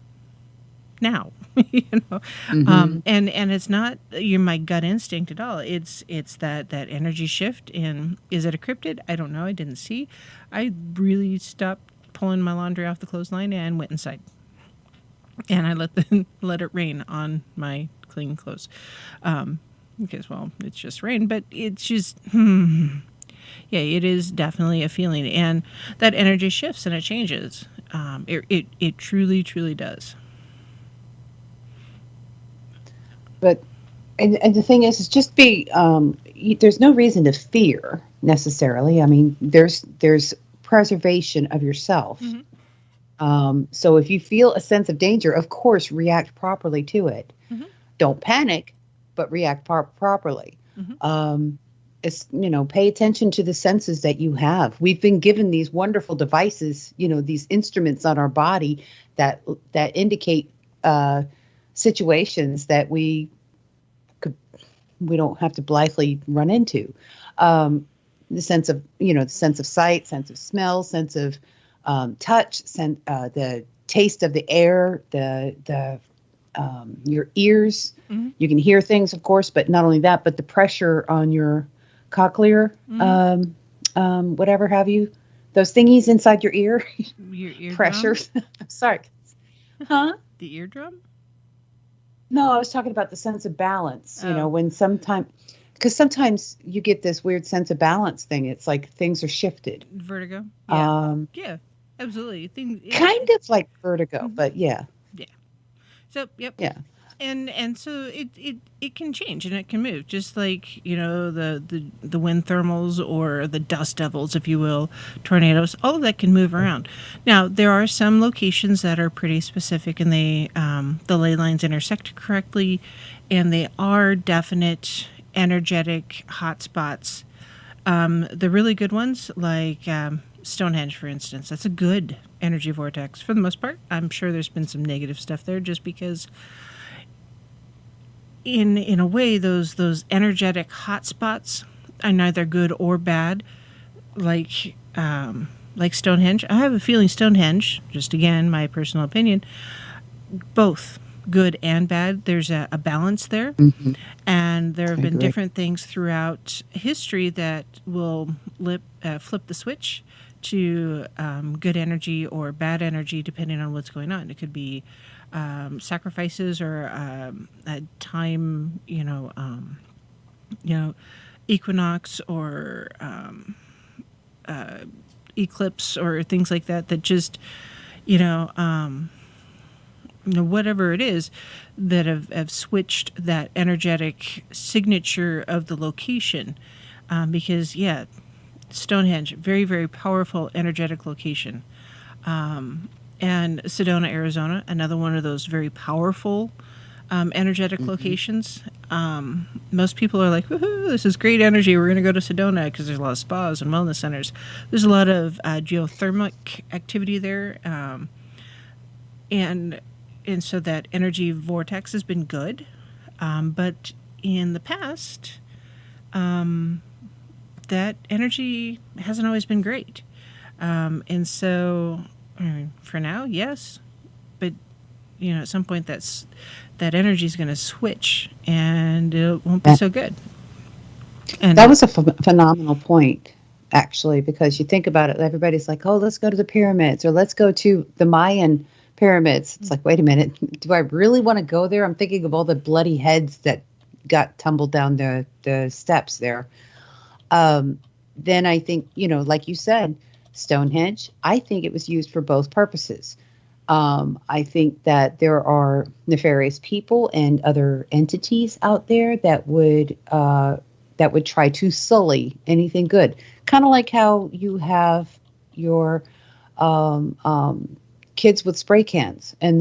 now. And it's not my gut instinct at all. It's that energy shift. And is it a cryptid? I don't know. I didn't see. I really stopped pulling my laundry off the clothesline and went inside, and I let it rain on my clean clothes, because it's just rain, but it's just yeah, it is definitely a feeling, and that energy shifts and it changes. It truly does. But and the thing is just be there's no reason to fear necessarily. I mean, there's preservation of yourself. So if you feel a sense of danger, of course, react properly to it. Don't panic, but react properly. Pay attention to the senses that you have. We've been given these wonderful devices, these instruments on our body that indicate situations that we don't have to blithely run into. The sense of sight, sense of smell, sense of touch, the taste of the air, your ears. You can hear things, of course, but not only that, but the pressure on your cochlear, whatever have you, those thingies inside your ear, Your eardrum? pressures. Sorry, huh? The eardrum? No, I was talking about the sense of balance. You know, Oh. when sometimes you get this weird sense of balance thing. It's like things are shifted. Vertigo? Yeah. Um, Yeah. Absolutely. kind of like vertigo, but yeah, Yeah. So, yep. yeah. And so it can change and it can move, just like, the wind thermals or the dust devils, if you will, tornadoes. All of that can move around. Now there are some locations that are pretty specific, and the ley lines intersect correctly, and they are definite energetic hotspots. The really good ones, like Stonehenge, for instance, that's a good energy vortex for the most part. I'm sure there's been some negative stuff there, just because in a way those energetic hotspots are neither good or bad, like Stonehenge. I have a feeling Stonehenge, just again my personal opinion, both good and bad. There's a balance there, Hmm. and there have I been agree. different things throughout history that will flip the switch to good energy or bad energy, depending on what's going on. It could be sacrifices or a time, equinox or eclipse or things like that. That just, you know, um, whatever it is, that have switched that energetic signature of the location. Because, yeah, Stonehenge, very, very powerful energetic location. And Sedona, Arizona, another one of those very powerful energetic Hmm. locations. Most people are like, woohoo, this is great energy. We're going to go to Sedona because there's a lot of spas and wellness centers. There's a lot of geothermic activity there. And and so that energy vortex has been good. But in the past, that energy hasn't always been great. And so, for now, yes, but at some point that energy is going to switch, and it won't be That, so good. And that was a phenomenal point, actually, because you think about it, everybody's like, oh, let's go to the pyramids or let's go to the Mayan pyramids. It's like, wait a minute, do I really want to go there? I'm thinking of all the bloody heads that got tumbled down the steps there. Then I think, like you said, Stonehenge, I think it was used for both purposes. I think that there are nefarious people and other entities out there that would try to sully anything good. Kind of like how you have your um, um, kids with spray cans, and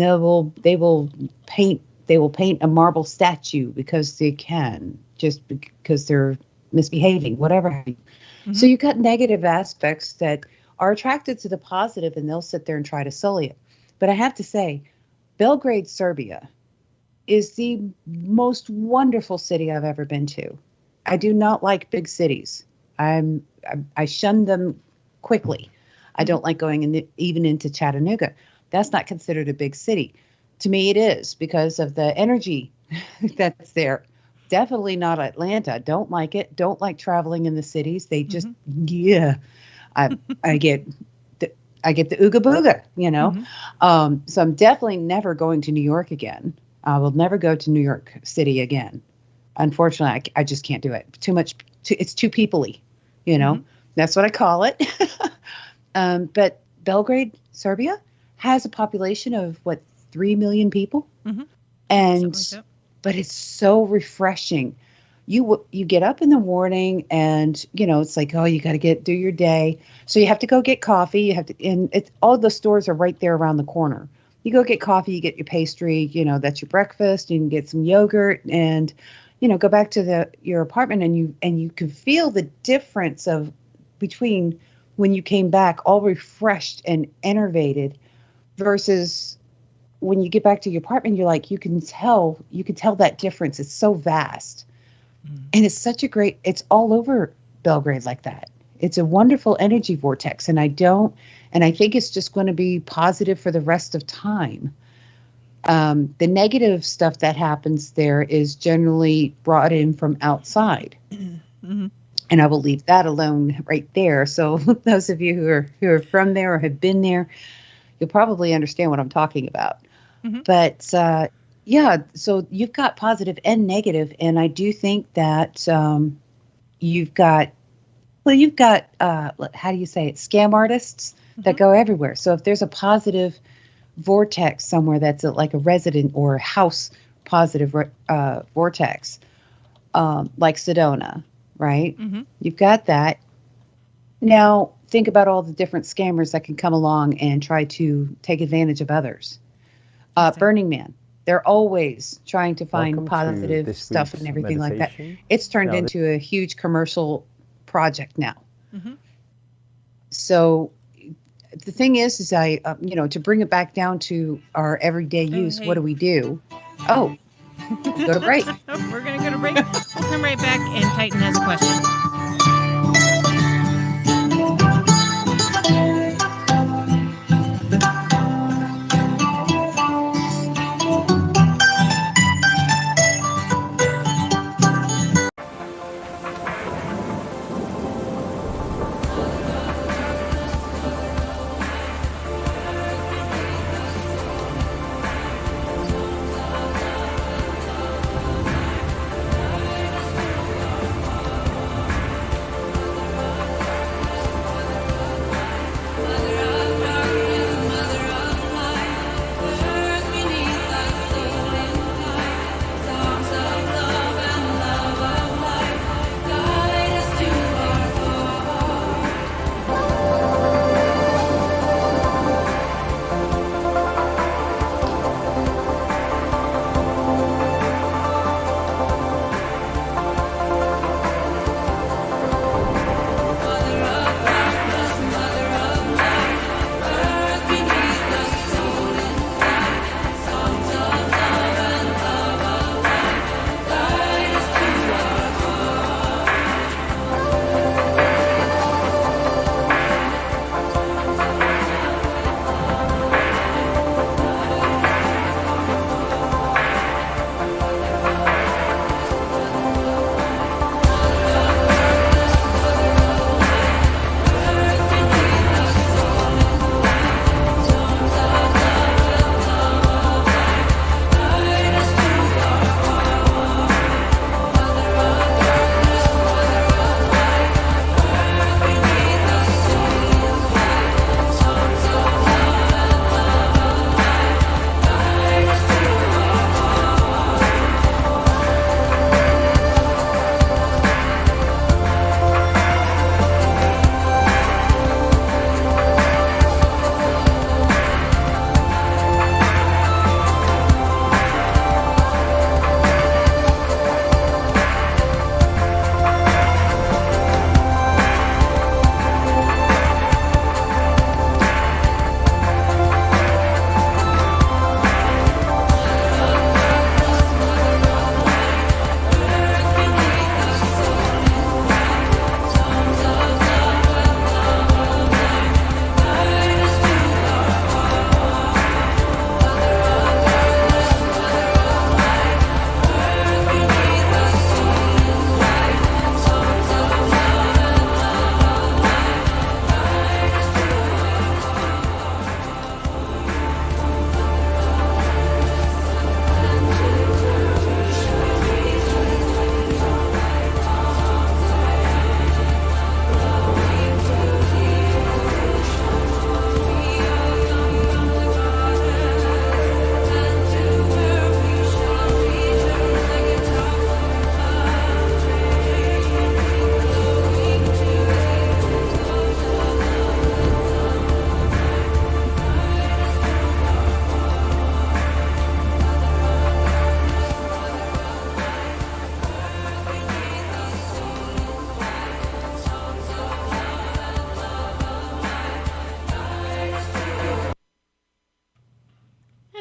paint they will paint a marble statue because they can, just because they're misbehaving, whatever. So mhm. you've got negative aspects that are attracted to the positive, and they'll sit there and try to sully it. But I have to say, Belgrade, Serbia is the most wonderful city I've ever been to. I do not like big cities. I shun them quickly. I don't like going even into Chattanooga. That's not considered a big city. To me, it is because of the energy that's there. Definitely not Atlanta. Don't like it. Don't like traveling in the cities. They just, yeah. I I get I get the ooga booga, Mhm. So I'm definitely never going to New York again. I will never go to New York City again. Unfortunately, I just can't do it. Too much. It's too peoply, you know. Mhm. That's what I call it. But Belgrade, Serbia, has a population of what, 3 million people, Mhm. Yeah, something like and that. but it's so refreshing. You get up in the morning, and it's like, oh, you got to do your day. So you have to go get coffee. You have to, and it's all the stores are right there around the corner. You go get coffee, you get your pastry, that's your breakfast. You can get some yogurt, and go back to your apartment, and you can feel the difference of between when you came back all refreshed and enervated versus when you get back to your apartment. You're like, you can tell that difference. It's so vast. Mhm. And it's all over Belgrade like that. It's a wonderful energy vortex. And I think it's just going to be positive for the rest of time. The negative stuff that happens there is generally brought in from outside. Mhm. And I will leave that alone right there. So those of you who are from there or have been there, you'll probably understand what I'm talking about. Mm-hmm. But yeah, so you've got positive and negative, and I do think that you've got how do you say it? Scam artists that go everywhere. So if there's a positive vortex somewhere that's like a resident or house positive vortex, like Sedona, right? Mm-hmm. You've got that. Now think about all the different scammers that can come along and try to take advantage of others. Exactly. Burning Man. They're always trying to find Welcome to positive this stuff week's and everything like that. meditation. It's turned Now, into a huge commercial project now. Mm-hmm. So the thing is I, to bring it back down to our everyday use, hey. what do we do? Oh, go to break. We're going to go to break. We'll come right back, and Titan has a question.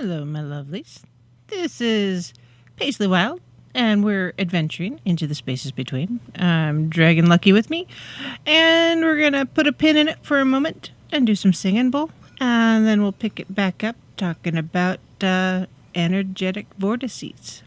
Hello, my lovelies. This is Paisley Wild, and we're adventuring into the spaces between. I'm Dragon Lucky with me, and we're going to put a pin in it for a moment and do some singing, Bull, and then we'll pick it back up talking about energetic vortices.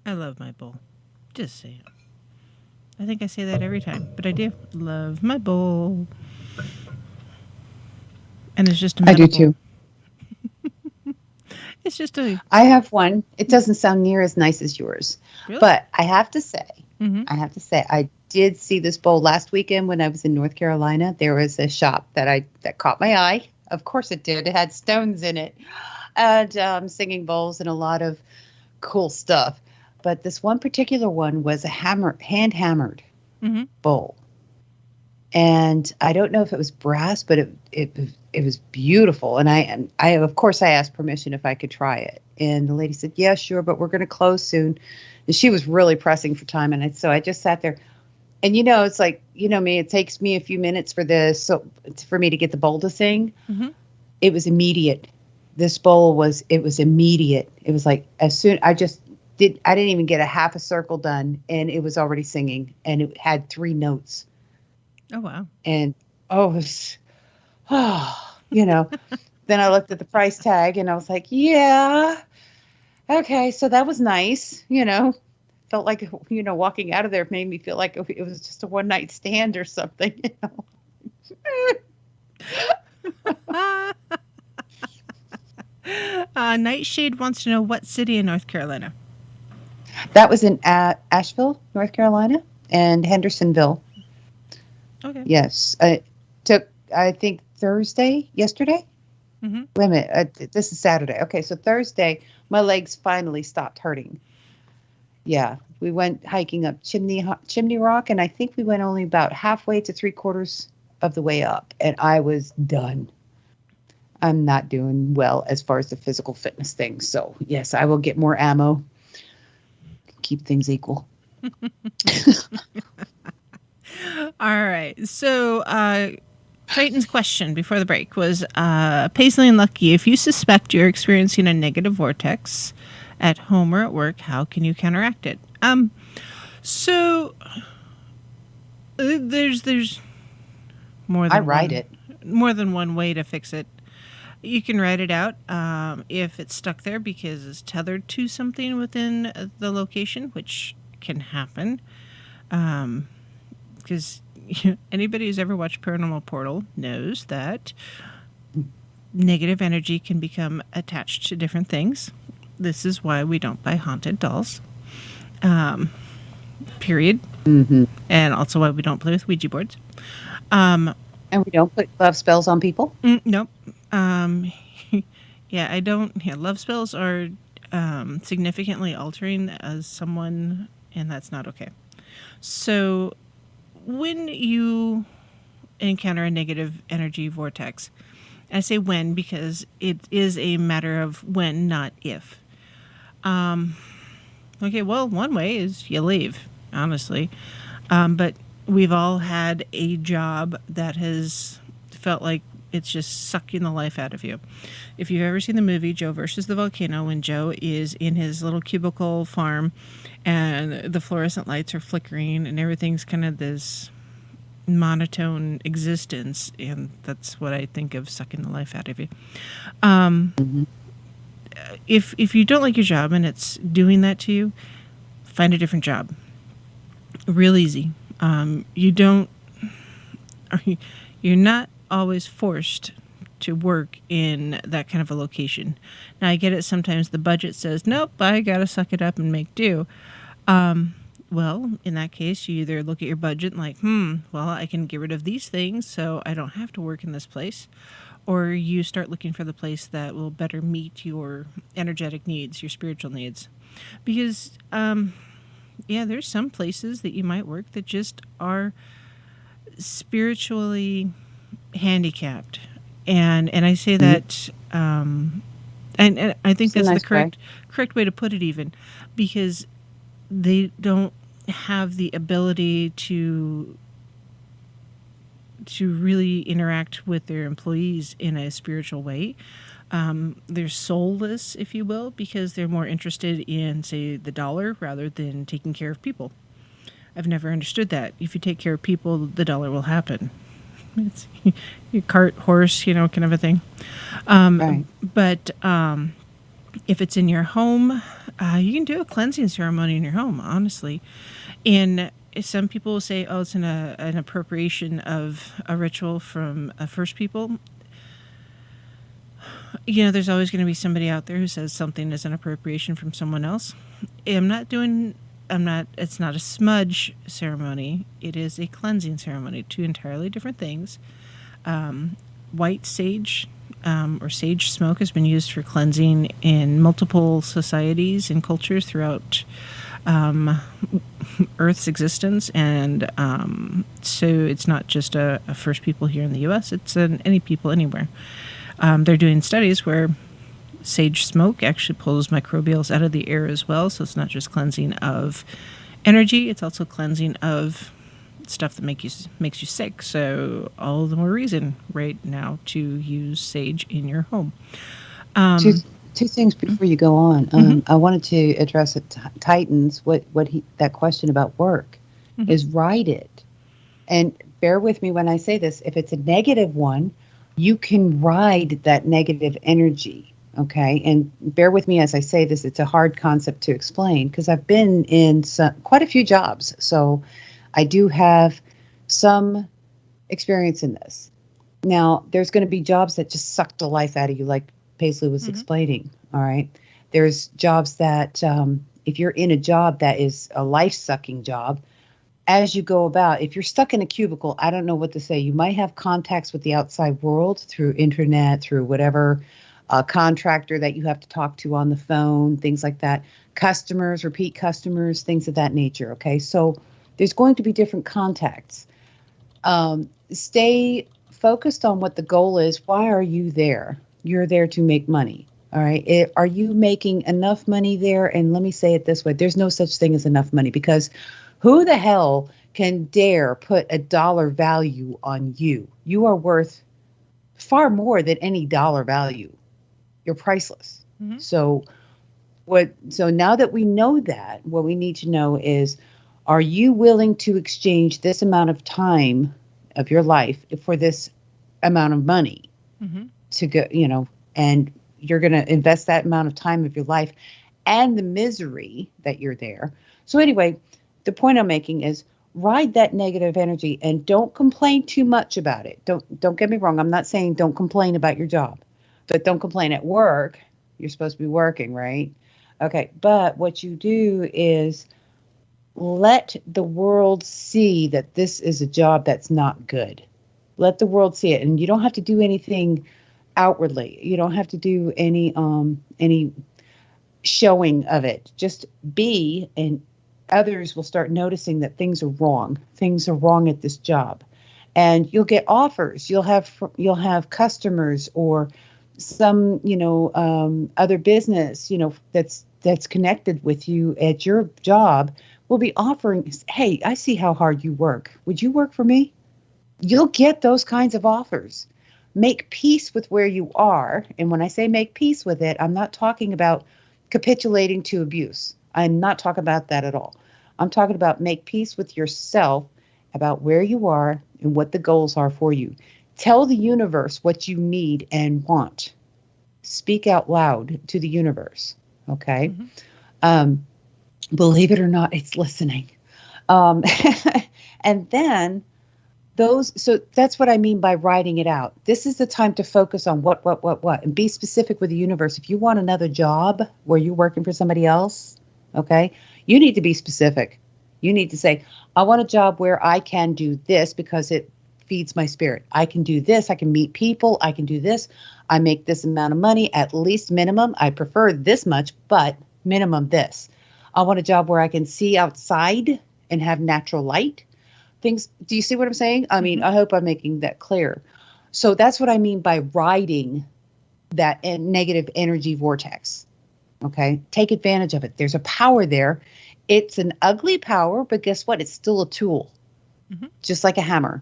I love my bowl. Just saying. I think I say that every time, but I do. Love my bowl. And it's just a I metal do bowl. too. It's just a. I have one. It doesn't sound near as nice as yours, Really? but I have to say, Mm-hmm. I did see this bowl last weekend when I was in North Carolina. There was a shop that caught my eye. Of course it did. It had stones in it and singing bowls and a lot of cool stuff. But this one particular one was a hand hammered Mm-hmm. bowl. And I don't know if it was brass, but it was beautiful. And I of course I asked permission if I could try it. And the lady said, "Yeah, sure, but we're going to close soon." And she was really pressing for time. And so I just sat there. And it's like, me, it takes me a few minutes for me to get the bowl to sing. Mm-hmm. It was immediate. This bowl was immediate. It was like I didn't even get a half a circle done and it was already singing and it had 3 notes. Oh, wow. And it was, then I looked at the price tag and I was like, yeah, okay. So that was nice. Felt like, walking out of there made me feel like it was just a one night stand or something, Nightshade wants to know what city in North Carolina. That was in Asheville, North Carolina, and Hendersonville. Okay. Yes. Took, I think, yesterday. Mm-hmm. Wait a minute. This is Saturday. Okay. So Thursday, my legs finally stopped hurting. Yeah. We went hiking up Chimney Rock, and I think we went only about halfway to 3/4 of the way up, and I was done. I'm not doing well as far as the physical fitness thing. So, yes, I will get more ammo. Keep things equal. All right. So, Clayton's question before the break was Paisley and Lucky, if you suspect you're experiencing a negative vortex at home or at work, how can you counteract it? So there's more than I write it. more than one way to fix it. You can write it out if it's stuck there because it's tethered to something within the location, which can happen. Because anybody who's ever watched Paranormal Portal knows that negative energy can become attached to different things. This is why we don't buy haunted dolls. Period. Mm-hmm. And also why we don't play with Ouija boards. And we don't put love spells on people? Nope. Yeah, I don't. Yeah, love spells are significantly altering as someone, and that's not okay. So when you encounter a negative energy vortex, I say when because it is a matter of when, not if. Okay, well, one way is you leave, honestly. But we've all had a job that has felt like it's just sucking the life out of you. If you've ever seen the movie Joe versus the Volcano, when Joe is in his little cubicle farm and the fluorescent lights are flickering and everything's kind of this monotone existence, and that's what I think of sucking the life out of you. If you don't like your job and it's doing that to you, find a different job. Real easy. You're not always forced to work in that kind of a location. Now I get it. Sometimes the budget says, nope, I got to suck it up and make do. Well, in that case, you either look at your budget and like, well, I can get rid of these things so I don't have to work in this place. Or you start looking for the place that will better meet your energetic needs, your spiritual needs. Because, there's some places that you might work that just are spiritually handicapped. And I say that, and I think that's nice the correct way to put it even, because they don't have the ability to really interact with their employees in a spiritual way. They're soulless, if you will, because they're more interested in, say, the dollar rather than taking care of people. I've never understood that. If you take care of people, the dollar will happen. It's your cart, horse, kind of a thing. Right. But if it's in your home, You can do a cleansing ceremony in your home, honestly. And some people will say, oh, it's an appropriation of a ritual from first people. There's always going to be somebody out there who says something is an appropriation from someone else. It's not a smudge ceremony. It is a cleansing ceremony. Two entirely different things. White sage or sage smoke has been used for cleansing in multiple societies and cultures throughout Earth's existence. And so it's not just a first people here in the U.S., it's any people anywhere. They're doing studies where sage smoke actually pulls microbials out of the air as well. So it's not just cleansing of energy, it's also cleansing of stuff that makes you sick. So all the more reason right now to use sage in your home. Two things before you go on. I wanted to address Titans that question about work is write it, and bear with me when I say this. If it's a negative one, you can ride that negative energy. Okay, and bear with me as I say this. It's a hard concept to explain because I've been in quite a few jobs, so I do have some experience in this. Now, there's going to be jobs that just suck the life out of you, like Paisley was explaining. All right, there's jobs that if you're in a job that is a life-sucking job, as you go about, if you're stuck in a cubicle, I don't know what to say. You might have contacts with the outside world through internet, through whatever contractor that you have to talk to on the phone, things like that. Customers, repeat customers, things of that nature. Okay, so there's going to be different contacts. Stay focused on what the goal is. Why are you there? You're there to make money. All right. Are you making enough money there? And let me say it this way. There's no such thing as enough money, because who the hell can dare put a dollar value on you? You are worth far more than any dollar value. You're priceless. So now that we know that, what we need to know is, are you willing to exchange this amount of time of your life for this amount of money to go, and you're going to invest that amount of time of your life and the misery that you're there. So anyway, the point I'm making is ride that negative energy and don't complain too much about it. Don't get me wrong. I'm not saying don't complain about your job, but don't complain at work. You're supposed to be working, right? Okay. But what you do is let the world see that this is a job that's not good. Let the world see it. And you don't have to do anything outwardly. You don't have to do any showing of it. Just be, and others will start noticing that things are wrong. Things are wrong at this job. And you'll get offers. You'll have customers or some, other business, that's connected with you at your job will be offering, hey, I see how hard you work. Would you work for me? You'll get those kinds of offers. Make peace with where you are. And when I say make peace with it, I'm not talking about capitulating to abuse. I'm not talking about that at all. I'm talking about make peace with yourself about where you are and what the goals are for you. Tell the universe what you need and want. Speak out loud to the universe. Okay. Believe it or not, it's listening. And then so that's what I mean by writing it out. This is the time to focus on what, and be specific with the universe. If you want another job where you're working for somebody else, okay, you need to be specific. You need to say, I want a job where I can do this because it feeds my spirit. I can do this. I can meet people. I can do this. I make this amount of money, at least minimum. I prefer this much, but minimum this. I want a job where I can see outside and have natural light. Things. Do you see what I'm saying? I mean, I hope I'm making that clear. So that's what I mean by riding that negative energy vortex. Okay. Take advantage of it. There's a power there. It's an ugly power, but guess what? It's still a tool, just like a hammer.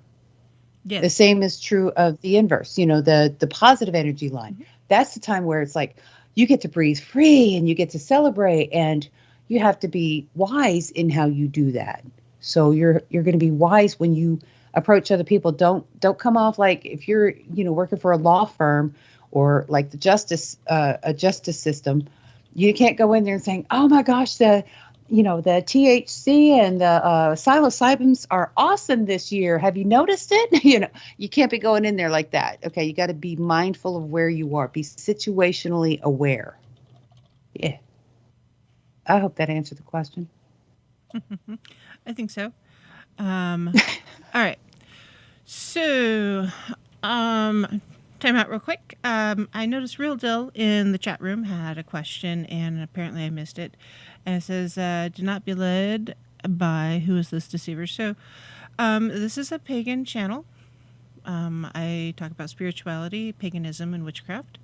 Yes. The same is true of the inverse, the positive energy line. That's the time where it's like you get to breathe free and you get to celebrate, and you have to be wise in how you do that. So you're going to be wise when you approach other people. Don't come off like, if you're, working for a law firm or like a justice system, You can't go in there and saying, "Oh my gosh, the THC and the psilocybins are awesome this year. Have you noticed it?" You can't be going in there like that. Okay, you got to be mindful of where you are. Be situationally aware. Yeah. I hope that answered the question. I think so. All right. So, time out real quick. I noticed Real Dill in the chat room had a question, and apparently I missed it. And it says, "Do not be led by who is this deceiver." So, this is a pagan channel. I talk about spirituality, paganism, and witchcraft.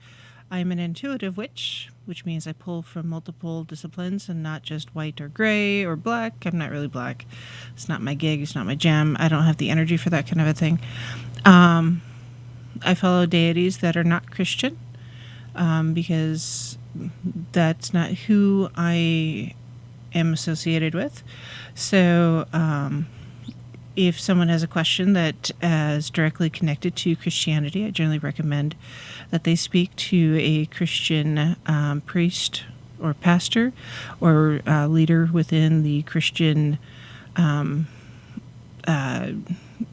I'm an intuitive witch, which means I pull from multiple disciplines and not just white or gray or black. I'm not really black. It's not my gig. It's not my jam. I don't have the energy for that kind of a thing. I follow deities that are not Christian because that's not who I am associated with. So if someone has a question that is directly connected to Christianity, I generally recommend that they speak to a Christian priest or pastor or leader within the Christian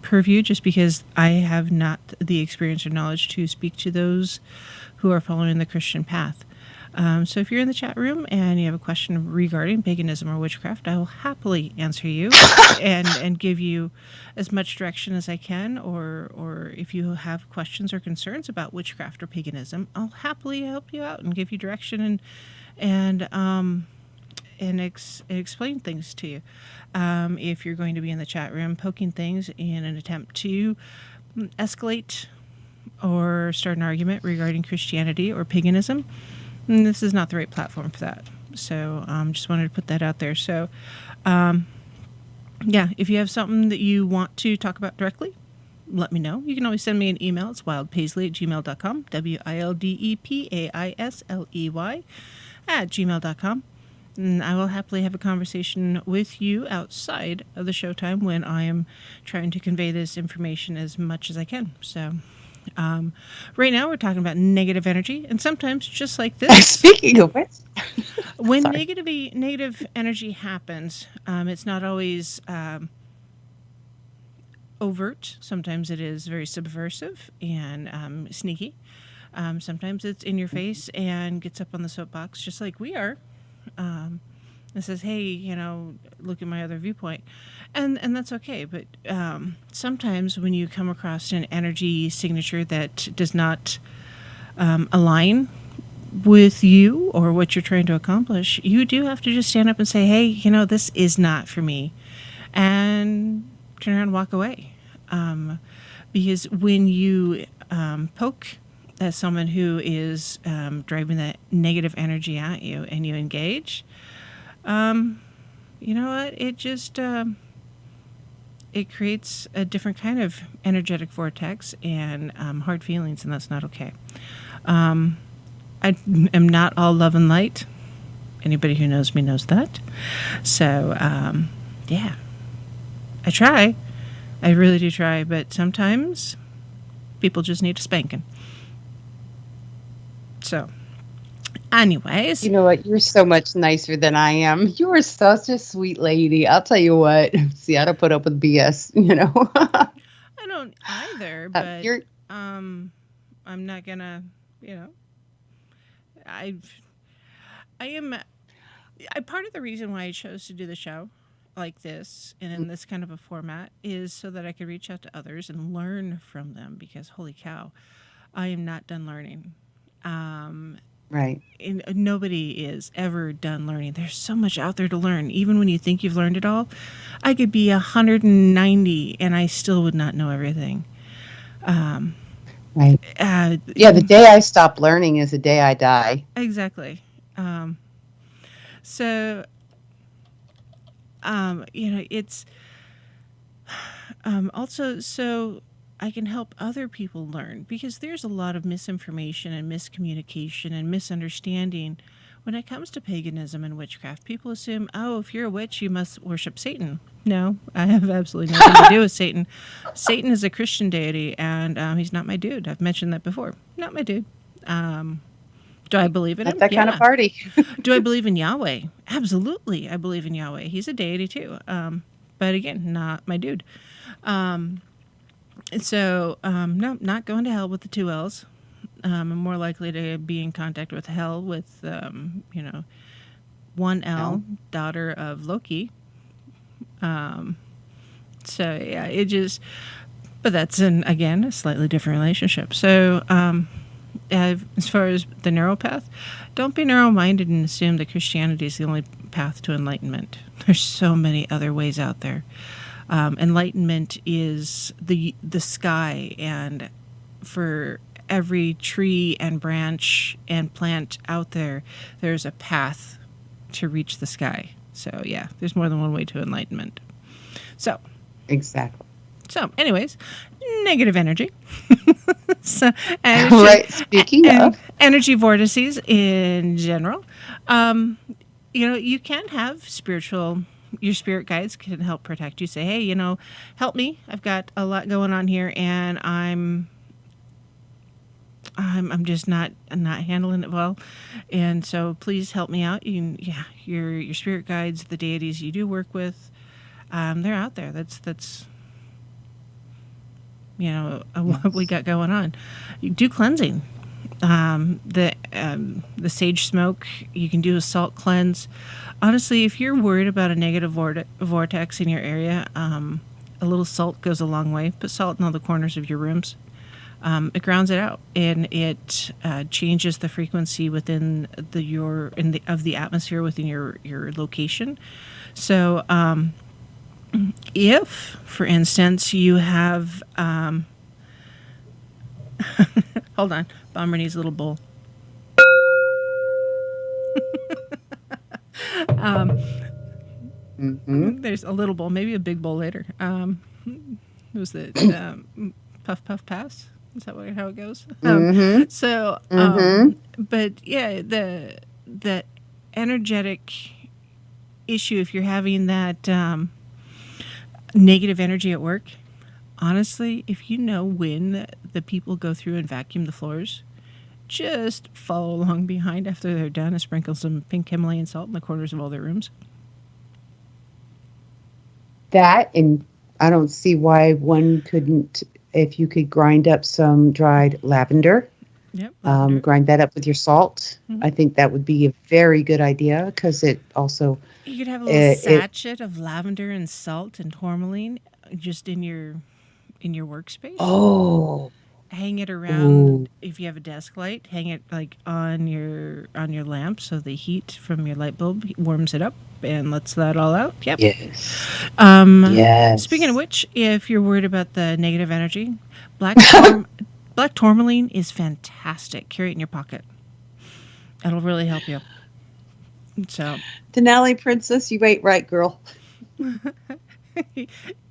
purview, just because I have not the experience or knowledge to speak to those who are following the Christian path. So if you're in the chat room and you have a question regarding paganism or witchcraft, I will happily answer you and give you as much direction as I can. Or if you have questions or concerns about witchcraft or paganism, I'll happily help you out and give you direction and explain things to you. If you're going to be in the chat room poking things in an attempt to escalate or start an argument regarding Christianity or paganism, this is not the right platform for that. So just wanted to put that out there. So yeah, if you have something that you want to talk about directly, let me know. You can always send me an email. It's wildpaisley@gmail.com, WILDEPAISLEY@gmail.com. And I will happily have a conversation with you outside of the showtime when I am trying to convey this information as much as I can. So right now we're talking about negative energy, and sometimes just like this. Speaking of which, when negative energy happens, it's not always overt. Sometimes it is very subversive and sneaky. Sometimes it's in your face and gets up on the soapbox, just like we are. And says, "Hey, look at my other viewpoint," and that's okay. But sometimes when you come across an energy signature that does not align with you or what you're trying to accomplish, you do have to just stand up and say, "Hey, this is not for me," and turn around and walk away. Because when you poke at someone who is driving that negative energy at you and you engage, you know what? It just it creates a different kind of energetic vortex and hard feelings, and that's not okay. I am not all love and light. Anybody who knows me knows that. So, yeah. I try. I really do try, but sometimes people just need a spanking. So, anyways. You know what? You're so much nicer than I am. You are such a sweet lady. I'll tell you what. See, I don't put up with BS, I don't either, but I'm not gonna, I am. Part of the reason why I chose to do the show like this and in this kind of a format is so that I could reach out to others and learn from them, because holy cow, I am not done learning. Right. And nobody is ever done learning. There's so much out there to learn. Even when you think you've learned it all, I could be 190 and I still would not know everything. Right. Yeah, the day I stop learning is the day I die. Exactly. So, it's also so I can help other people learn, because there's a lot of misinformation and miscommunication and misunderstanding when it comes to paganism and witchcraft. People assume, oh, if you're a witch, you must worship Satan. No, I have absolutely nothing to do with Satan. Satan is a Christian deity, and he's not my dude. I've mentioned that before. Not my dude. Do I believe in Not him? that kind of Yeah. party. Do I believe in Yahweh? Absolutely, I believe in Yahweh. He's a deity too. But again, not my dude. So no, not going to hell with the two L's. I'm more likely to be in contact with hell with, one L, No. daughter of Loki. So yeah, it just, but that's again a slightly different relationship. So as far as the narrow path, don't be narrow-minded and assume that Christianity is the only path to enlightenment. There's so many other ways out there. Enlightenment is the sky, and for every tree and branch and plant out there, there's a path to reach the sky. So yeah, there's more than one way to enlightenment. So Exactly. anyways, negative energy. So Right. Speaking of, energy vortices in general. You can have your spirit guides can help protect you. Say, hey, help me. I've got a lot going on here, and I'm just not handling it well, and so please help me out. Your spirit guides, the deities you do work with, they're out there. That's what we got going on. You do cleansing. The sage smoke. You can do a salt cleanse. Honestly, if you're worried about a negative vortex in your area, a little salt goes a long way. Put salt in all the corners of your rooms. It grounds it out, and it changes the frequency within the atmosphere within your location. So, if, for instance, you have, hold on, Bomber needs a little bowl. There's a little bowl, maybe a big bowl later. Was it puff puff pass? Is that how it goes? So, but yeah, the energetic issue, if you're having that negative energy at work, honestly, if you know when the people go through and vacuum the floors, just follow along behind after they're done and sprinkle some pink Himalayan salt in the corners of all their rooms. that, and I don't see why one couldn't, if you could grind up some dried lavender. Yep. Grind that up with your salt. I think that would be a very good idea, because it also, You could have a little sachet of lavender and salt and tourmaline just in your workspace. oh, Hang it around. If you have a desk light, hang it like on your lamp, so the heat from your light bulb warms it up and lets that all out. Yep. yes. Yes. Speaking of which, if you're worried about the negative energy, black tourmaline is fantastic. Carry it in your pocket. It'll really help you. So, Denali Princess, you ate right, girl.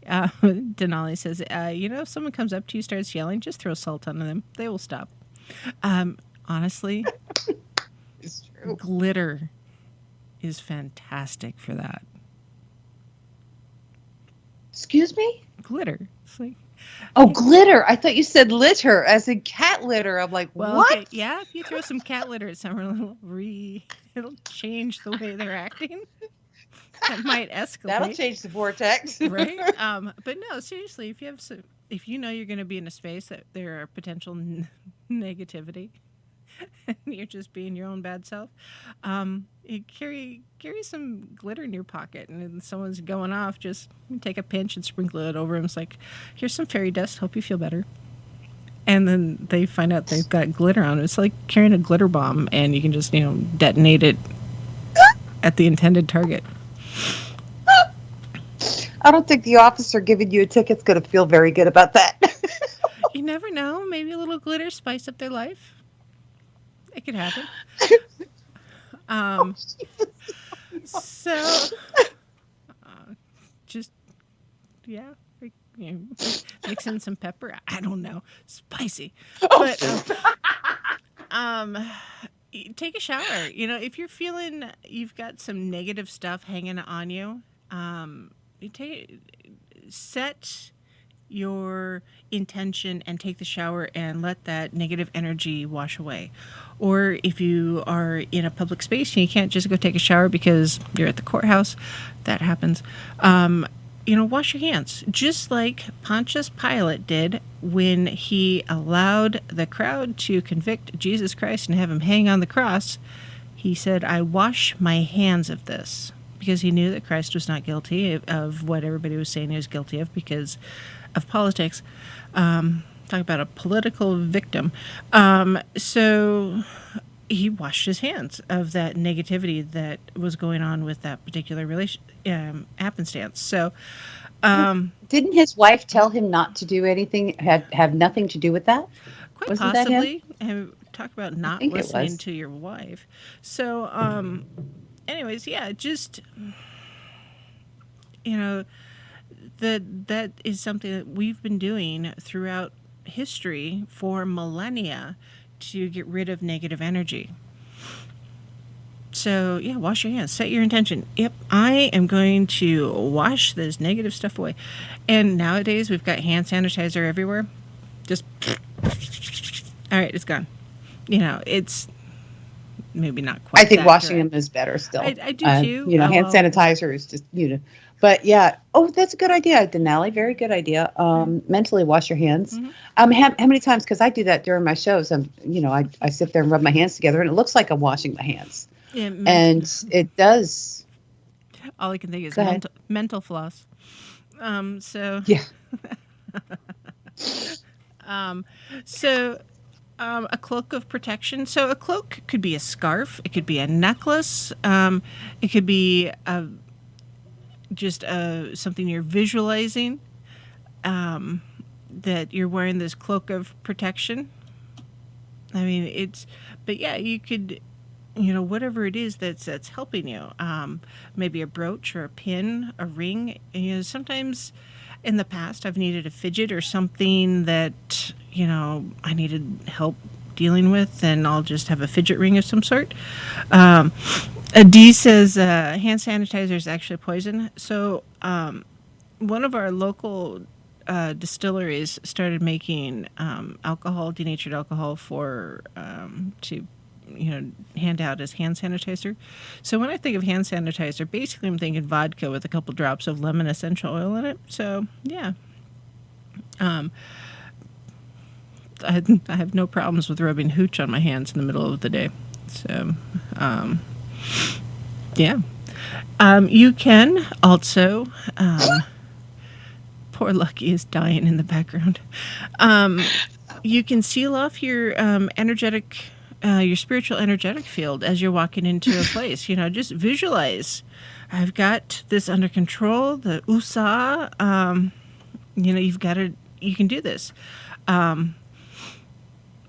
Denali says, if someone comes up to you, starts yelling, just throw salt on them. They will stop. Honestly, It's true. glitter is fantastic for that. Excuse me? Glitter. It's like, Oh, glitter. I thought you said litter, as in cat litter. I'm like, well, what? okay, yeah, if you throw some cat litter at someone, it'll change the way they're acting. That might escalate. That'll change the vortex. Right? But no, seriously, if you know you're going to be in a space that there are potential negativity, and you're just being your own bad self, you carry some glitter in your pocket, and if someone's going off, just take a pinch and sprinkle it over them. It's like, here's some fairy dust. Hope you feel better. And then they find out they've got glitter on. It's like carrying a glitter bomb, and you can just detonate it at the intended target. I don't think the officer giving you a ticket's going to feel very good about that. You never know. Maybe a little glitter spice up their life. It could happen. So, just, yeah, mix in some pepper. I don't know. Spicy. But, take a shower. If you're feeling you've got some negative stuff hanging on you, set your intention and take the shower and let that negative energy wash away. Or if you are in a public space and you can't just go take a shower because you're at the courthouse, that happens. Wash your hands, just like Pontius Pilate did when he allowed the crowd to convict Jesus Christ and have him hang on the cross. He said, I wash my hands of this, because he knew that Christ was not guilty of what everybody was saying he was guilty of because of politics. Talk about a political victim. So he washed his hands of that negativity that was going on with that particular happenstance. So, didn't his wife tell him not to do anything? Have nothing to do with that? Quite Wasn't possibly. That him? And talk about not think it listening was. to your wife. So, anyways, yeah, just that is something that we've been doing throughout history for millennia to get rid of negative energy. So, yeah, wash your hands. Set your intention. Yep, I am going to wash this negative stuff away. And nowadays, we've got hand sanitizer everywhere. Just, all right, it's gone. It's maybe not quite. I think that washing direct. them is better still. I do too. Hand sanitizer is just, But yeah, that's a good idea, Denali. Very good idea. Mentally wash your hands. Mm-hmm. How many times? Because I do that during my shows. I sit there and rub my hands together, and it looks like I'm washing my hands. Yeah, and it does. All I can think is mental floss. So yeah. A cloak of protection. So a cloak could be a scarf. It could be a necklace. It could be just something you're visualizing, that you're wearing this cloak of protection. I mean, but yeah, you could, whatever it is that's helping you. Maybe a brooch or a pin, a ring. Sometimes in the past I've needed a fidget or something that, I needed help dealing with, and I'll just have a fidget ring of some sort. Dee says hand sanitizer is actually poison. So one of our local distilleries started making alcohol, denatured alcohol, for to hand out as hand sanitizer. So when I think of hand sanitizer, basically I'm thinking vodka with a couple drops of lemon essential oil in it. So yeah. I have no problems with rubbing hooch on my hands in the middle of the day. So, yeah. You can also, poor Lucky is dying in the background. You can seal off your your spiritual energetic field as you're walking into a place. Just visualize, I've got this under control, the USA. You can do this.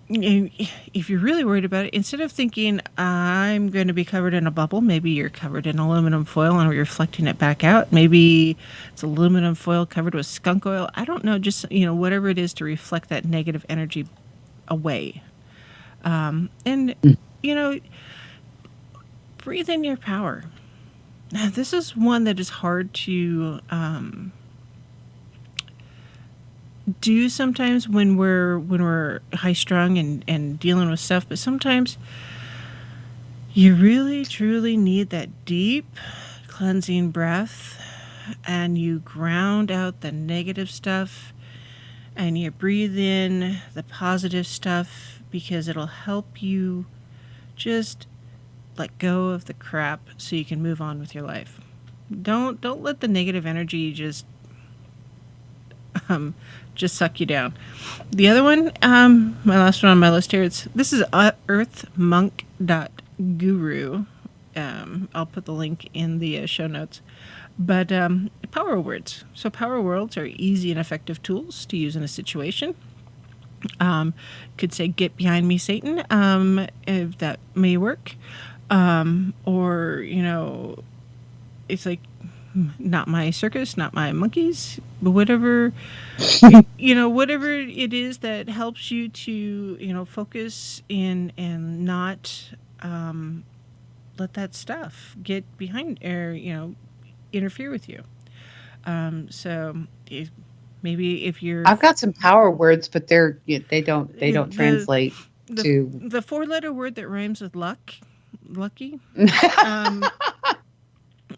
If you're really worried about it, instead of thinking I'm going to be covered in a bubble, maybe you're covered in aluminum foil and reflecting it back out. Maybe it's aluminum foil covered with skunk oil. I don't know, just whatever it is to reflect that negative energy away. Breathe in your power. Now, this is one that is hard to do sometimes when we're high strung and dealing with stuff, but sometimes you really truly need that deep cleansing breath, and you ground out the negative stuff and you breathe in the positive stuff, because it'll help you just let go of the crap so you can move on with your life. Don't let the negative energy just suck you down. The other one, my last one on my list here, this is earthmonk.guru. I'll put the link in the show notes. But power words. So power words are easy and effective tools to use in a situation. Could say, "Get behind me, Satan," if that may work. Or, it's like, "Not my circus, not my monkeys," but whatever, whatever it is that helps you to, focus in and not let that stuff get behind or, interfere with you. So maybe Maybe if you're I've got some power words, but they don't the translate to. the 4-letter word that rhymes with lucky. Um,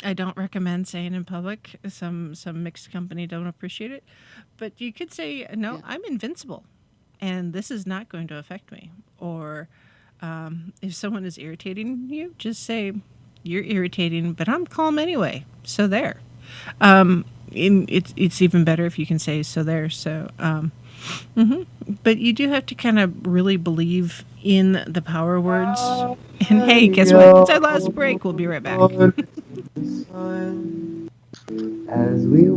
I don't recommend saying in public. Some mixed company don't appreciate it, but you could say, "No, Yeah. I'm invincible, and this is not going to affect me." Or if someone is irritating you, just say, "You're irritating, but I'm calm anyway." So there. It's even better if you can say "so there." So, but you do have to kind of really believe in the power words. And hey, guess what? It's our last break. We'll be right back. As we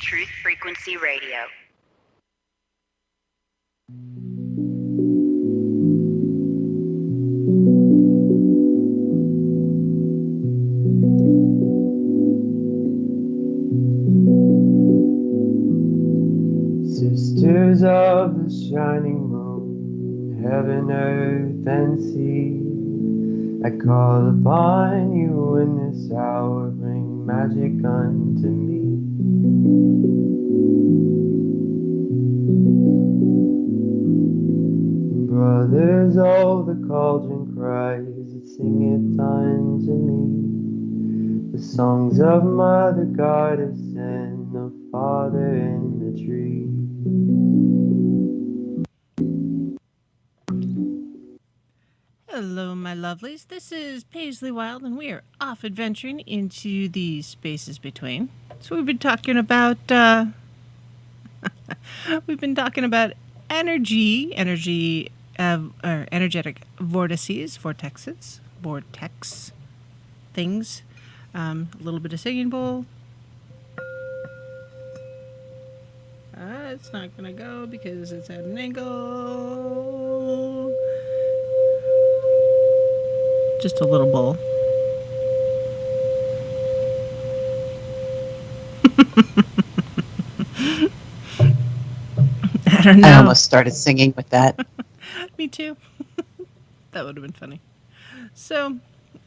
Truth Frequency Radio. Sisters of the shining moon, heaven, earth, and sea, I call upon you in this hour, bring magic unto me. Brothers, oh, the cauldron cries, that sing it unto me, the songs of Mother Goddess and the Father in the tree. Hello, my lovelies. This is Paisley Wild, and we are off adventuring into the spaces between. So we've been talking about energy, or energetic vortices, vortex things. A little bit of singing bowl. It's not gonna go because it's at an angle. Just a little bowl. I don't know. I almost started singing with that. Me too. That would have been funny. So,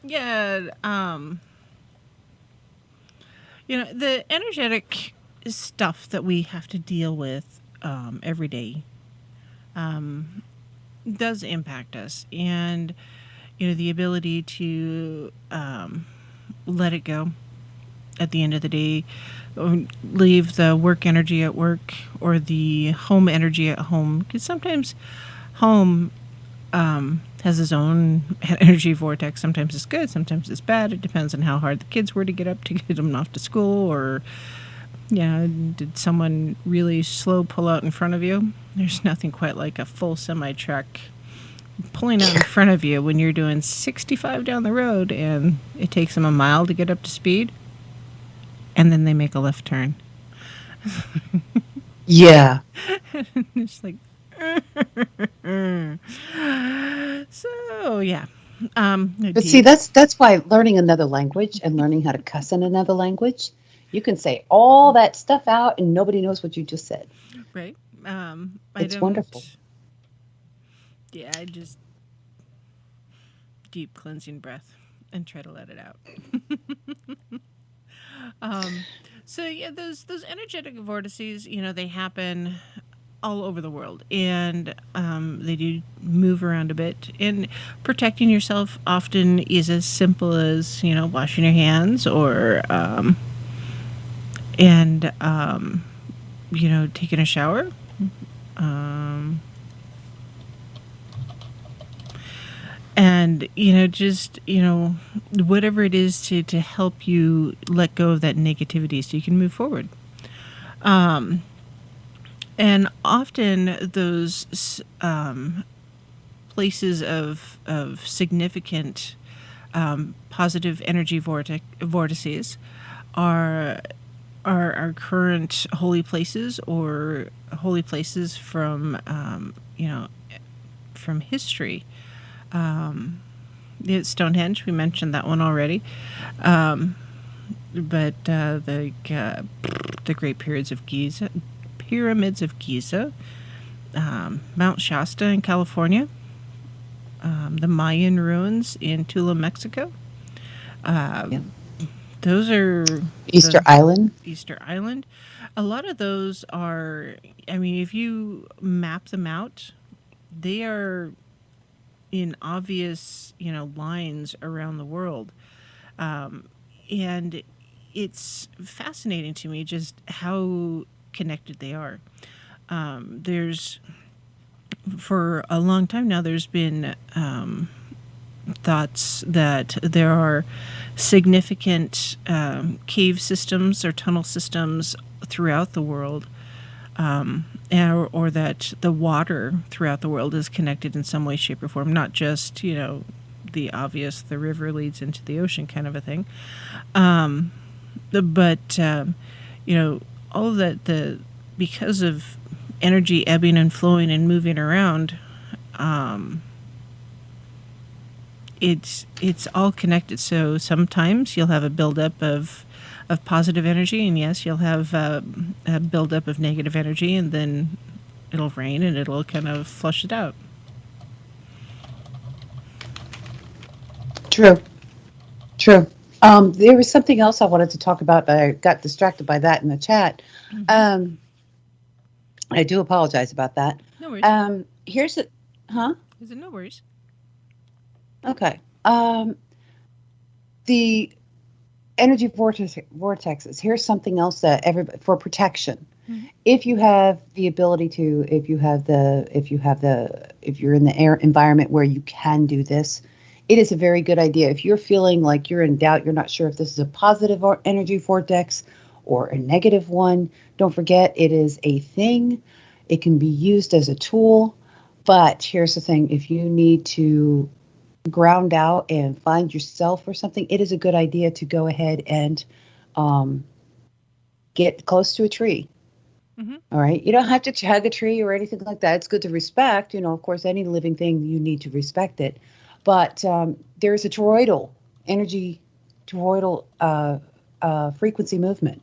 yeah, the energetic stuff that we have to deal with every day does impact us, and the ability to let it go at the end of the day, or leave the work energy at work or the home energy at home, because sometimes home has its own energy vortex. Sometimes it's good, sometimes it's bad. It depends on how hard the kids were to get up to get them off to school, or did someone really slow pull out in front of you? There's nothing quite like a full semi truck pulling out in front of you when you're doing 65 down the road and it takes them a mile to get up to speed, and then they make a left turn. Yeah. It's like so yeah. But see, that's why learning another language and learning how to cuss in another language, you can say all that stuff out and nobody knows what you just said. Right. It's wonderful. Yeah, I just deep cleansing breath and try to let it out. So yeah, those energetic vortices, they happen all over the world, and they do move around a bit. And protecting yourself often is as simple as washing your hands, or taking a shower. And just whatever it is to help you let go of that negativity so you can move forward. And often those places of significant positive energy vortices are our current holy places, or holy places from from history. Stonehenge, we mentioned that one already. But the Great Pyramids of Giza, Mount Shasta in California, the Mayan ruins in Tula, Mexico. Those are Easter Island. A lot of those are, if you map them out, they are in obvious, lines around the world. And it's fascinating to me just how connected they are. For a long time now, there's been thoughts that there are significant cave systems or tunnel systems throughout the world, or that the water throughout the world is connected in some way, shape, or form, not just, the obvious, the river leads into the ocean kind of a thing. But all of that, because of energy ebbing and flowing and moving around, it's all connected. So sometimes you'll have a buildup of positive energy, and yes, you'll have a buildup of negative energy, and then it'll rain and it'll kind of flush it out. True. There was something else I wanted to talk about, but I got distracted by that in the chat. Mm-hmm. I do apologize about that. No worries. Is it no worries? Okay. The energy vortexes. Here's something else that everybody, for protection. if you have the ability to, if you're in the air environment where you can do this, it is a very good idea. If you're feeling like you're in doubt, you're not sure if this is a positive or energy vortex or a negative one, don't forget it is a thing. It can be used as a tool. But here's the thing, if you need to ground out and find yourself or something, it is a good idea to go ahead and get close to a tree. All right. You don't have to hug a tree or anything like that. It's good to respect, of course, any living thing, you need to respect it. But there's a toroidal frequency movement.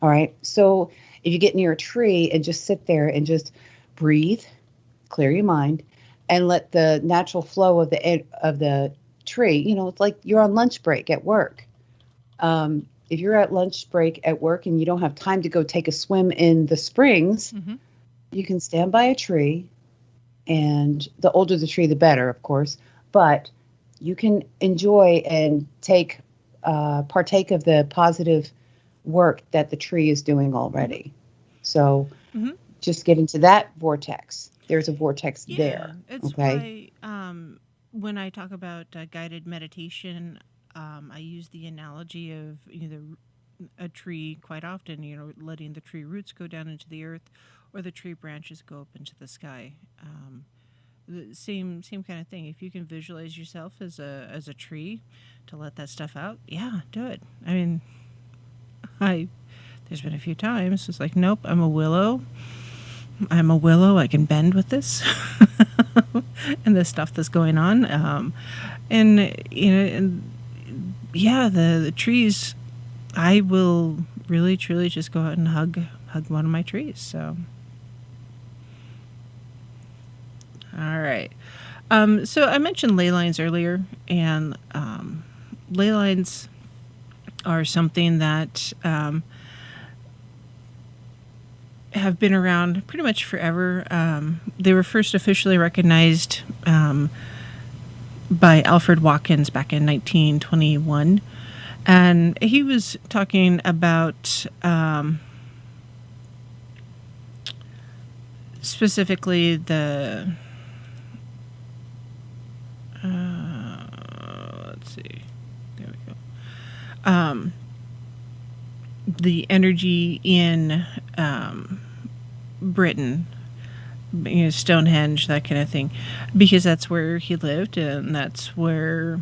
All right. So if you get near a tree and just sit there and just breathe, clear your mind, and let the natural flow of the tree, it's like you're on lunch break at work. If you're at lunch break at work and you don't have time to go take a swim in the springs, you can stand by a tree, and the older the tree, the better, of course, but you can enjoy and partake of the positive work that the tree is doing already. So just get into that vortex. There's a vortex there. It's okay. why when I talk about guided meditation, I use the analogy of either a tree quite often, letting the tree roots go down into the earth or the tree branches go up into the sky. The same kind of thing. If you can visualize yourself as a tree to let that stuff out, yeah, do it. I mean, there's been a few times it's like, nope, I'm a willow. I can bend with this and the stuff that's going on. The trees, I will really, truly just go out and hug one of my trees. So, all right. So I mentioned ley lines earlier, and ley lines are something that have been around pretty much forever. They were first officially recognized by Alfred Watkins back in 1921. And he was talking about specifically the, let's see, there we go. The energy in Britain, Stonehenge, that kind of thing, because that's where he lived, and that's where,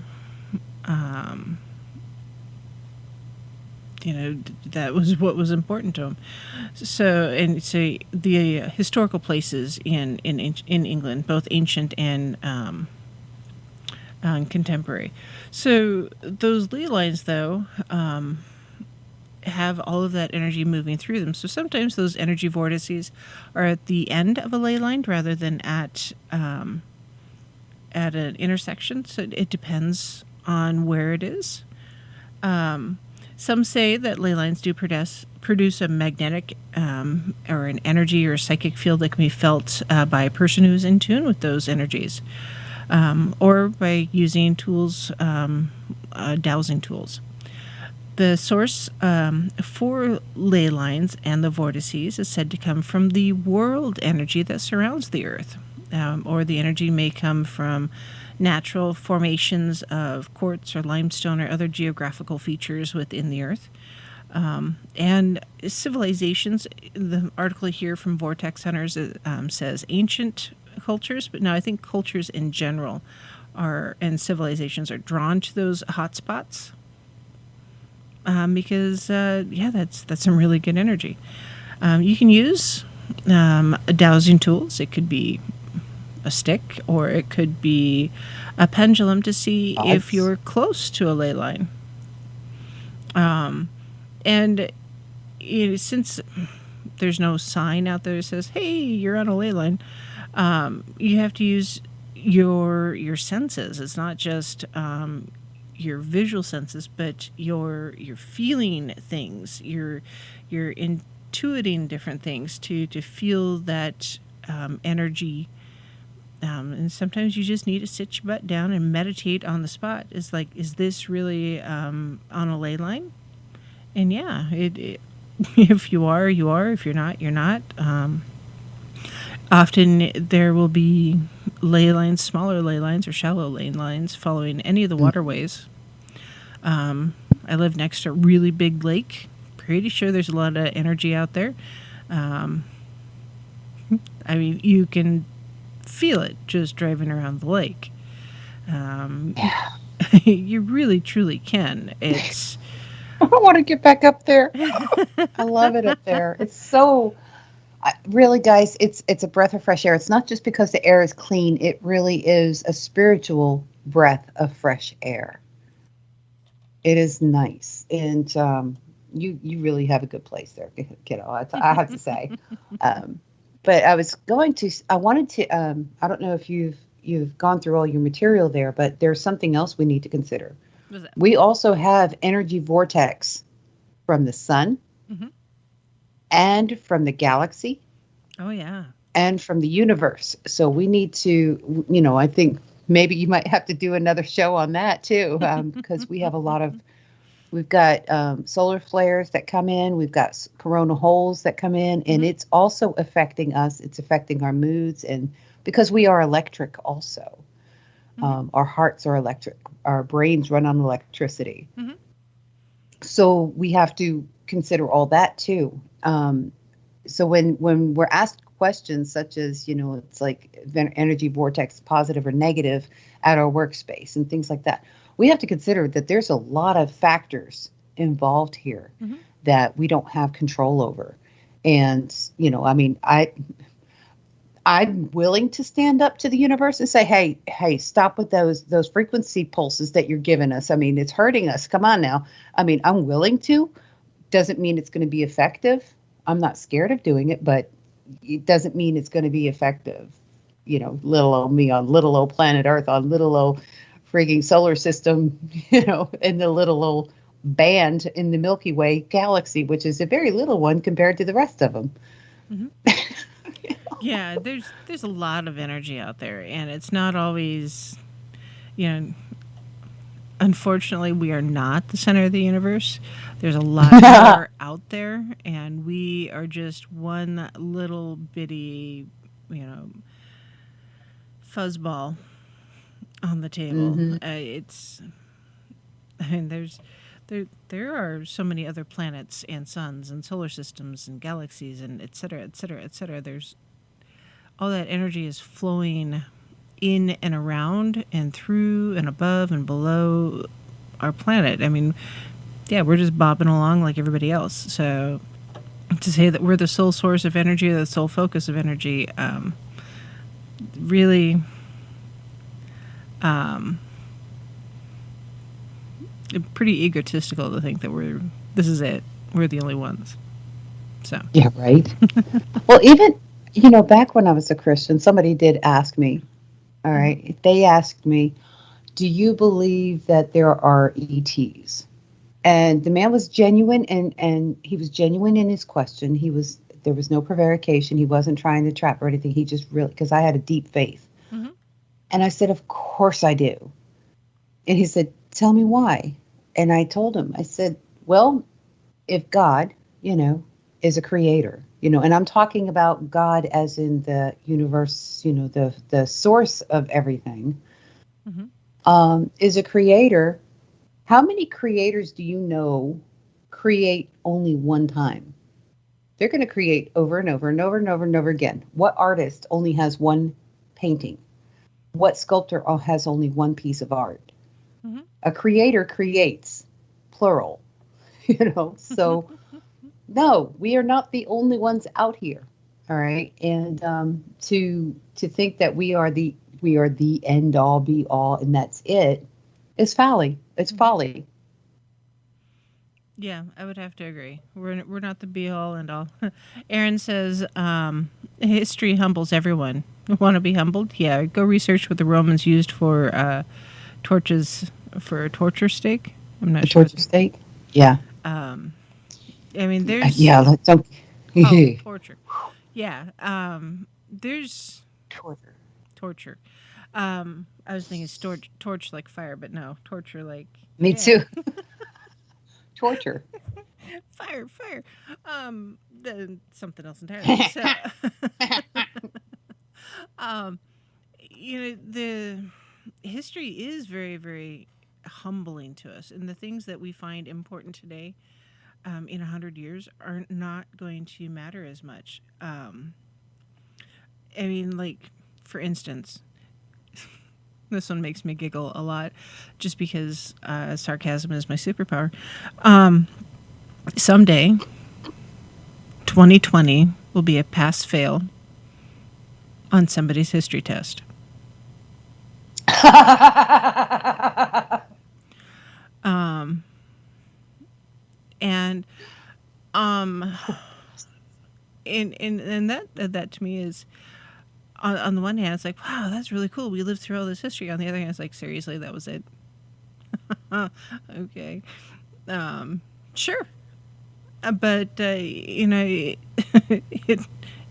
that was what was important to him. So the historical places in England, both ancient and contemporary. So those ley lines, though, have all of that energy moving through them. So sometimes those energy vortices are at the end of a ley line rather than at an intersection. So it depends on where it is. Some say that ley lines do produce a magnetic or an energy or psychic field that can be felt by a person who's in tune with those energies, or by using tools, dowsing tools. The source for ley lines and the vortices is said to come from the world energy that surrounds the Earth, or the energy may come from natural formations of quartz or limestone or other geographical features within the Earth. And civilizations, the article here from Vortex Hunters says ancient cultures, but no, I think cultures in general and civilizations are drawn to those hot spots. Because that's some really good energy. You can use dowsing tools. It could be a stick, or it could be a pendulum to see if you're close to a ley line. And since there's no sign out there that says, "Hey, you're on a ley line," you have to use your senses. It's not just your visual senses, but you're feeling things. You're intuiting different things to feel that energy. And sometimes you just need to sit your butt down and meditate on the spot. It's like, is this really on a ley line? And yeah, If you are, you are. If you're not, you're not. Often there will be ley lines, smaller ley lines or shallow ley lines following any of the waterways. I live next to a really big lake. Pretty sure there's a lot of energy out there. I mean, you can feel it just driving around the lake. Yeah. You really, truly can. It's I want to get back up there. I love it up there. It's so really, guys. It's a breath of fresh air. It's not just because the air is clean. It really is a spiritual breath of fresh air. It is nice, and you really have a good place there, kiddo. I have to say. But I wanted to. I don't know if you've gone through all your material there, but there's something else we need to consider. What was that? We also have energy vortex from the sun Mhm. and from the galaxy Oh yeah. and from the universe. So we need to, I think maybe you might have to do another show on that too, because we have we've got solar flares that come in, we've got coronal holes that come in, and Mhm. it's also affecting us. It's affecting our moods, and because we are electric also. Mhm. Our hearts are electric. Our brains run on electricity. Mhm. So we have to consider all that too. So when we're asked questions such as, it's like energy vortex, positive or negative at our workspace and things like that, we have to consider that there's a lot of factors involved here Mhm. that we don't have control over. And, I mean, I'm willing to stand up to the universe and say, hey, stop with those frequency pulses that you're giving us. I mean, it's hurting us. Come on now. I mean, I'm willing to. Doesn't mean it's going to be effective. I'm not scared of doing it, but it doesn't mean it's going to be effective. Little old me on little old planet Earth, on little old frigging solar system, in the little old band in the Milky Way galaxy, which is a very little one compared to the rest of them. Mhm. Yeah, there's a lot of energy out there, and it's not always, you know. Unfortunately, we are not the center of the universe. There's a lot more out there, and we are just one little bitty, you know, fuzzball on the table. Hmm. It's, I mean, there are so many other planets and suns and solar systems and galaxies and et cetera, et cetera, et cetera. There's all that energy is flowing in and around and through and above and below our planet. I mean, yeah, we're just bobbing along like everybody else. So to say that we're the sole source of energy or the sole focus of energy, really, um, pretty egotistical to think that this is it. We're the only ones. So. Yeah, right. Well, even, back when I was a Christian, somebody did ask me, all Mhm. right, they asked me, do you believe that there are ETs? And the man was genuine, and he was genuine in his question. There was no prevarication. He wasn't trying to trap or anything. He just really, because I had a deep faith. Mhm. And I said, of course I do. And he said, tell me why. And I told him, I said, well, if God, is a creator, and I'm talking about God as in the universe, the source of everything, Mhm. is a creator. How many creators do you know create only one time? They're going to create over and over and over and over and over again. What artist only has one painting? What sculptor has only one piece of art? Mhm. A creator creates, plural, So no, we are not the only ones out here. All right, and to think that we are the end all be all and that's it is folly. It's Mhm. folly. Yeah, I would have to agree. We're not the be all and all. Aaron says, history humbles everyone. Want to be humbled? Yeah, go research what the Romans used for torches for a torture stake. I'm not A sure what. torture state. Yeah, Um, I mean, yeah, there's yeah. Let's don't. torture. Yeah, there's Torture. torture. I was thinking torch like fire, but no, torture like Me yeah. too. torture. Fire, fire. Then something else entirely. So, um, the history is very, very humbling to us, and the things that we find important today, in 100 years, are not going to matter as much. I mean, like, for instance, this one makes me giggle a lot, just because sarcasm is my superpower. Someday, 2020 will be a pass-fail on somebody's history test. And and that to me is, on the one hand, it's like, wow, that's really cool. We lived through all this history. On the other hand, it's like, seriously, that was it. Okay, sure, but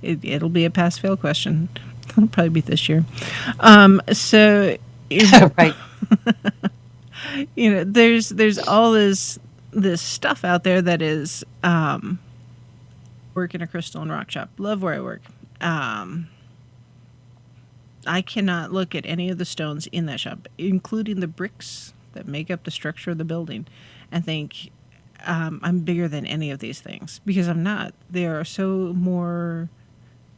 it'll be a pass-fail question. It'll probably be this year. So Right. there's all this stuff out there that is, work in a crystal and rock shop. Love where I work. I cannot look at any of the stones in that shop, including the bricks that make up the structure of the building, and think I'm bigger than any of these things, because I'm not. They are so more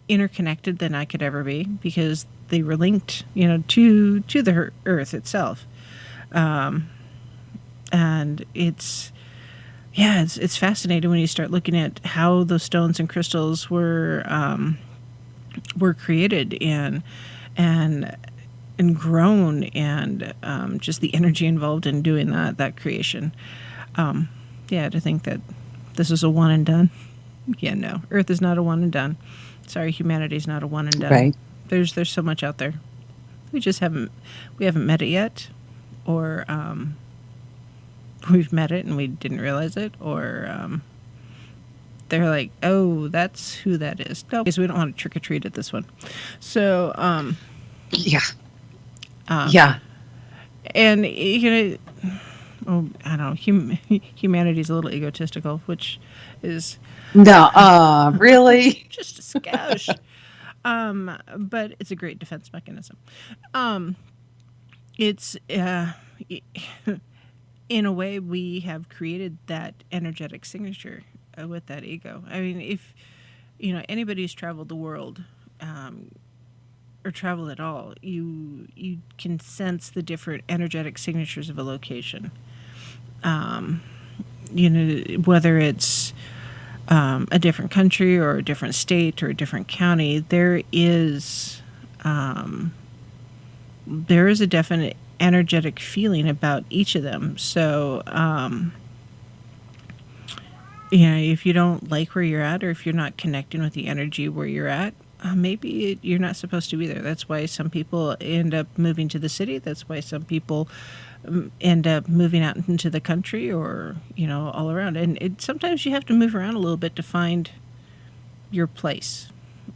interconnected than I could ever be, because they were linked, to the earth itself. And it's fascinating when you start looking at how those stones and crystals were created and grown, and just the energy involved in doing that creation. To think that this is a one and done. Yeah, no, Earth is not a one and done. Sorry, humanity's not a one and done. Right. There's so much out there. We haven't met it yet, or we've met it and we didn't realize it, or they're like, oh, that's who that is. No, because we don't want to trick or treat at this one. So Yeah. yeah, and I don't know. Humanity's a little egotistical, which is No, really? just a skoush. But it's a great defense mechanism. It's in a way, we have created that energetic signature with that ego. I mean, if anybody who's traveled the world, or traveled at all, you can sense the different energetic signatures of a location. Whether it's a different country or a different state or a different county, there is a definite energetic feeling about each of them. So, if you don't like where you're at, or if you're not connecting with the energy where you're at, maybe you're not supposed to be there. That's why some people end up moving to the city. That's why some people end up moving out into the country, or all around. And sometimes you have to move around a little bit to find your place.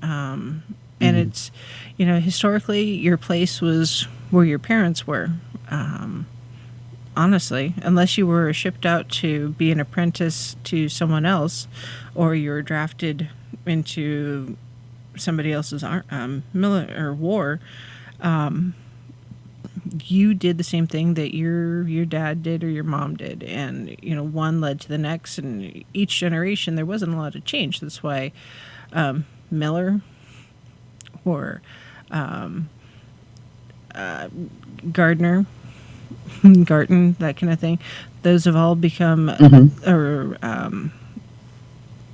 And it's historically, your place was where your parents were. Honestly, unless you were shipped out to be an apprentice to someone else, or you were drafted into somebody else's military or war, you did the same thing that your dad did or your mom did, and one led to the next, and each generation there wasn't a lot of change. That's why Miller or Gardner, Garten, that kind of thing, those have all become or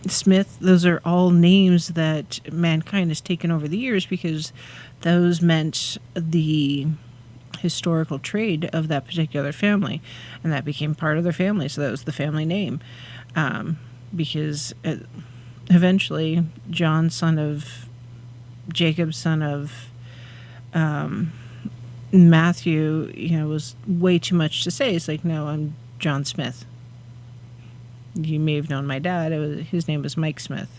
Smith. Those are all names that mankind has taken over the years, because those meant the historical trade of that particular family, and that became part of their family. So that was the family name, because eventually John, son of Jacob, son of Matthew, was way too much to say. It's like, no, I'm John Smith. You may have known my dad. His name was Mike Smith.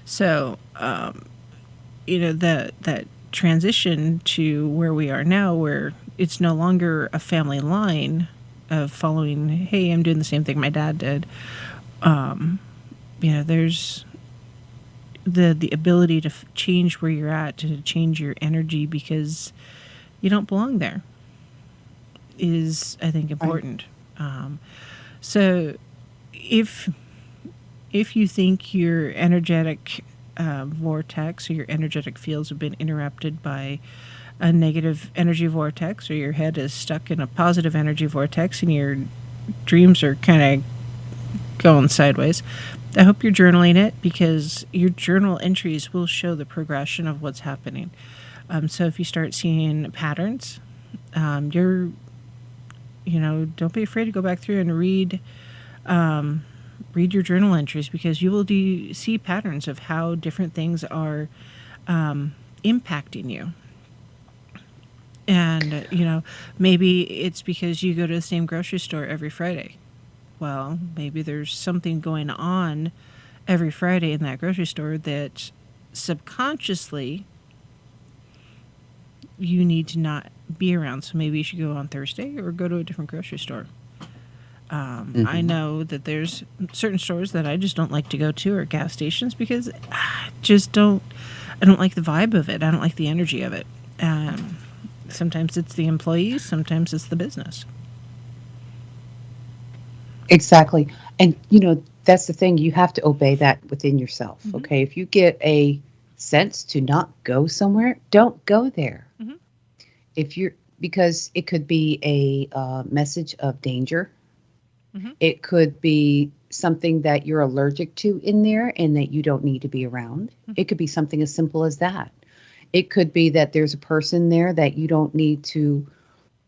So that transition to where we are now, where it's no longer a family line, of following, hey, I'm doing the same thing my dad did. There's the ability to change where you're at, to change your energy because you don't belong there is, I think, important. So if you think your energetic vortex or your energetic fields have been interrupted by a negative energy vortex, or your head is stuck in a positive energy vortex and your dreams are kind of going sideways, I hope you're journaling it, because your journal entries will show the progression of what's happening. So if you start seeing patterns, don't be afraid to go back through and read your journal entries, because you will see patterns of how different things are impacting you. And, maybe it's because you go to the same grocery store every Friday. Well, maybe there's something going on every Friday in that grocery store that subconsciously you need to not be around. So maybe you should go on Thursday or go to a different grocery store. I know that there's certain stores that I just don't like to go to, or gas stations, because I don't like the vibe of it. I don't like the energy of it. Sometimes it's the employees, sometimes it's the business. Exactly. And, that's the thing. You have to obey that within yourself. Mm-hmm. Okay. If you get a sense to not go somewhere, don't go there. Mm-hmm. Because it could be a message of danger. Mm-hmm. It could be something that you're allergic to in there and that you don't need to be around. Mm-hmm. It could be something as simple as that. It could be that there's a person there that you don't need to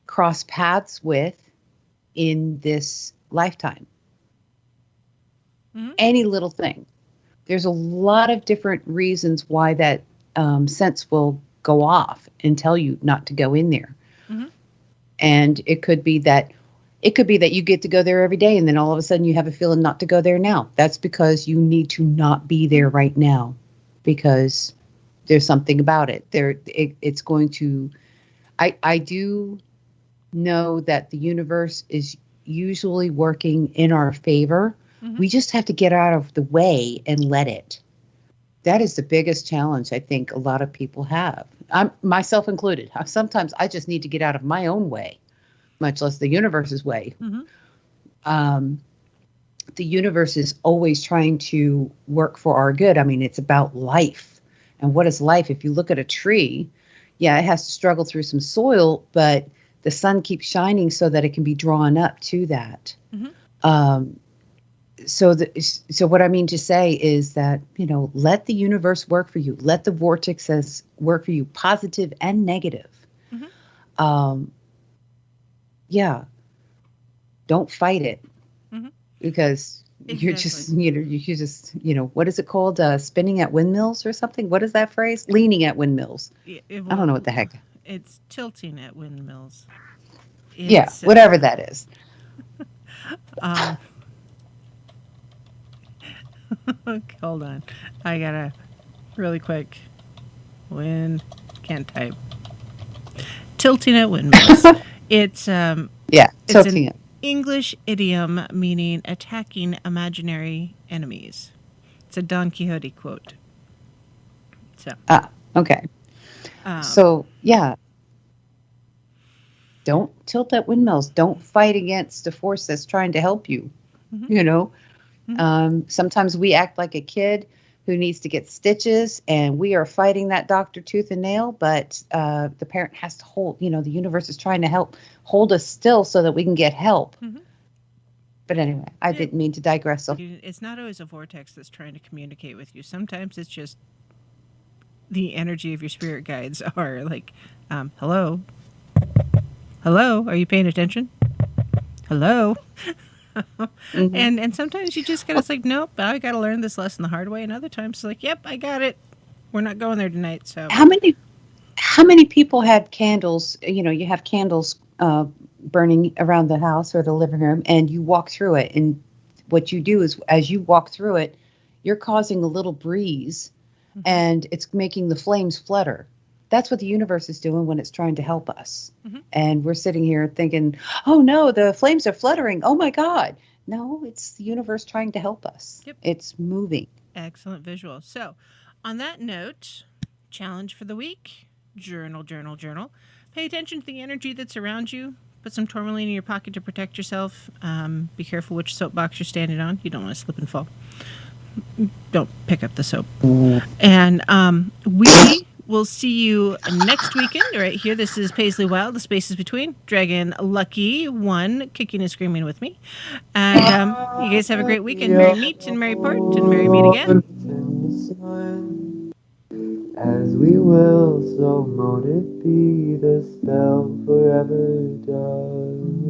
cross paths with in this lifetime. Mm-hmm. Any little thing. There's a lot of different reasons why that sense will go off and tell you not to go in there. Mm-hmm. And it could be that you get to go there every day, and then all of a sudden you have a feeling not to go there now. That's because you need to not be there right now, because there's something about it. It's going to. I do know that the universe is usually working in our favor. Mm-hmm. We just have to get out of the way and let it. That is the biggest challenge I think a lot of people have. Myself included. Sometimes I just need to get out of my own way, much less the universe's way. Mm-hmm. The universe is always trying to work for our good. I mean, it's about life. And what is life? If you look at a tree, yeah, it has to struggle through some soil, but the sun keeps shining so that it can be drawn up to that. Mm-hmm. So what I mean to say is that, let the universe work for you. Let the vortexes work for you, positive and negative. Mm-hmm. Yeah. Don't fight it. Mm-hmm. Because you're just, what is it called? Spinning at windmills or something? What is that phrase? Leaning at windmills. I don't know what the heck. It's tilting at windmills. Whatever that is. Okay, hold on. I gotta really quick. Can't type. Tilting at windmills. It's tilting it. English idiom meaning attacking imaginary enemies. It's a Don Quixote quote. So. Okay. Don't tilt at windmills. Don't fight against a force that's trying to help you. Mm-hmm. Mm-hmm. Sometimes we act like a kid who needs to get stitches, and we are fighting that doctor tooth and nail, but the parent has to hold, the universe is trying to hold us still so that we can get help. Mm-hmm. But anyway, I didn't mean to digress. So. It's not always a vortex that's trying to communicate with you. Sometimes it's just the energy of your spirit guides are like, hello? Hello? Are you paying attention? Hello? Mm-hmm. And sometimes you just gotta like, nope, I gotta learn this lesson the hard way. And other times it's like, yep, I got it. We're not going there tonight. So how many people had candles? You have candles burning around the house or the living room, and you walk through it. And what you do is, as you walk through it, you're causing a little breeze, mm-hmm. and it's making the flames flutter. that's what the universe is doing when it's trying to help us. Mm-hmm. And we're sitting here thinking, oh no, the flames are fluttering. Oh my God. No, it's the universe trying to help us. Yep. It's moving. Excellent visual. So, on that note, challenge for the week: journal, journal, journal. Pay attention to the energy that's around you. Put some tourmaline in your pocket to protect yourself. Be careful which soapbox you're standing on. You don't want to slip and fall. Don't pick up the soap. And we will see you next weekend right here. This is Paisley Wild, The Spaces Between. Dragon Lucky 1 kicking and screaming with me. And you guys have a great weekend. Merry meet and merry part and merry meet again. As we will, so mote it be, the spell forever done.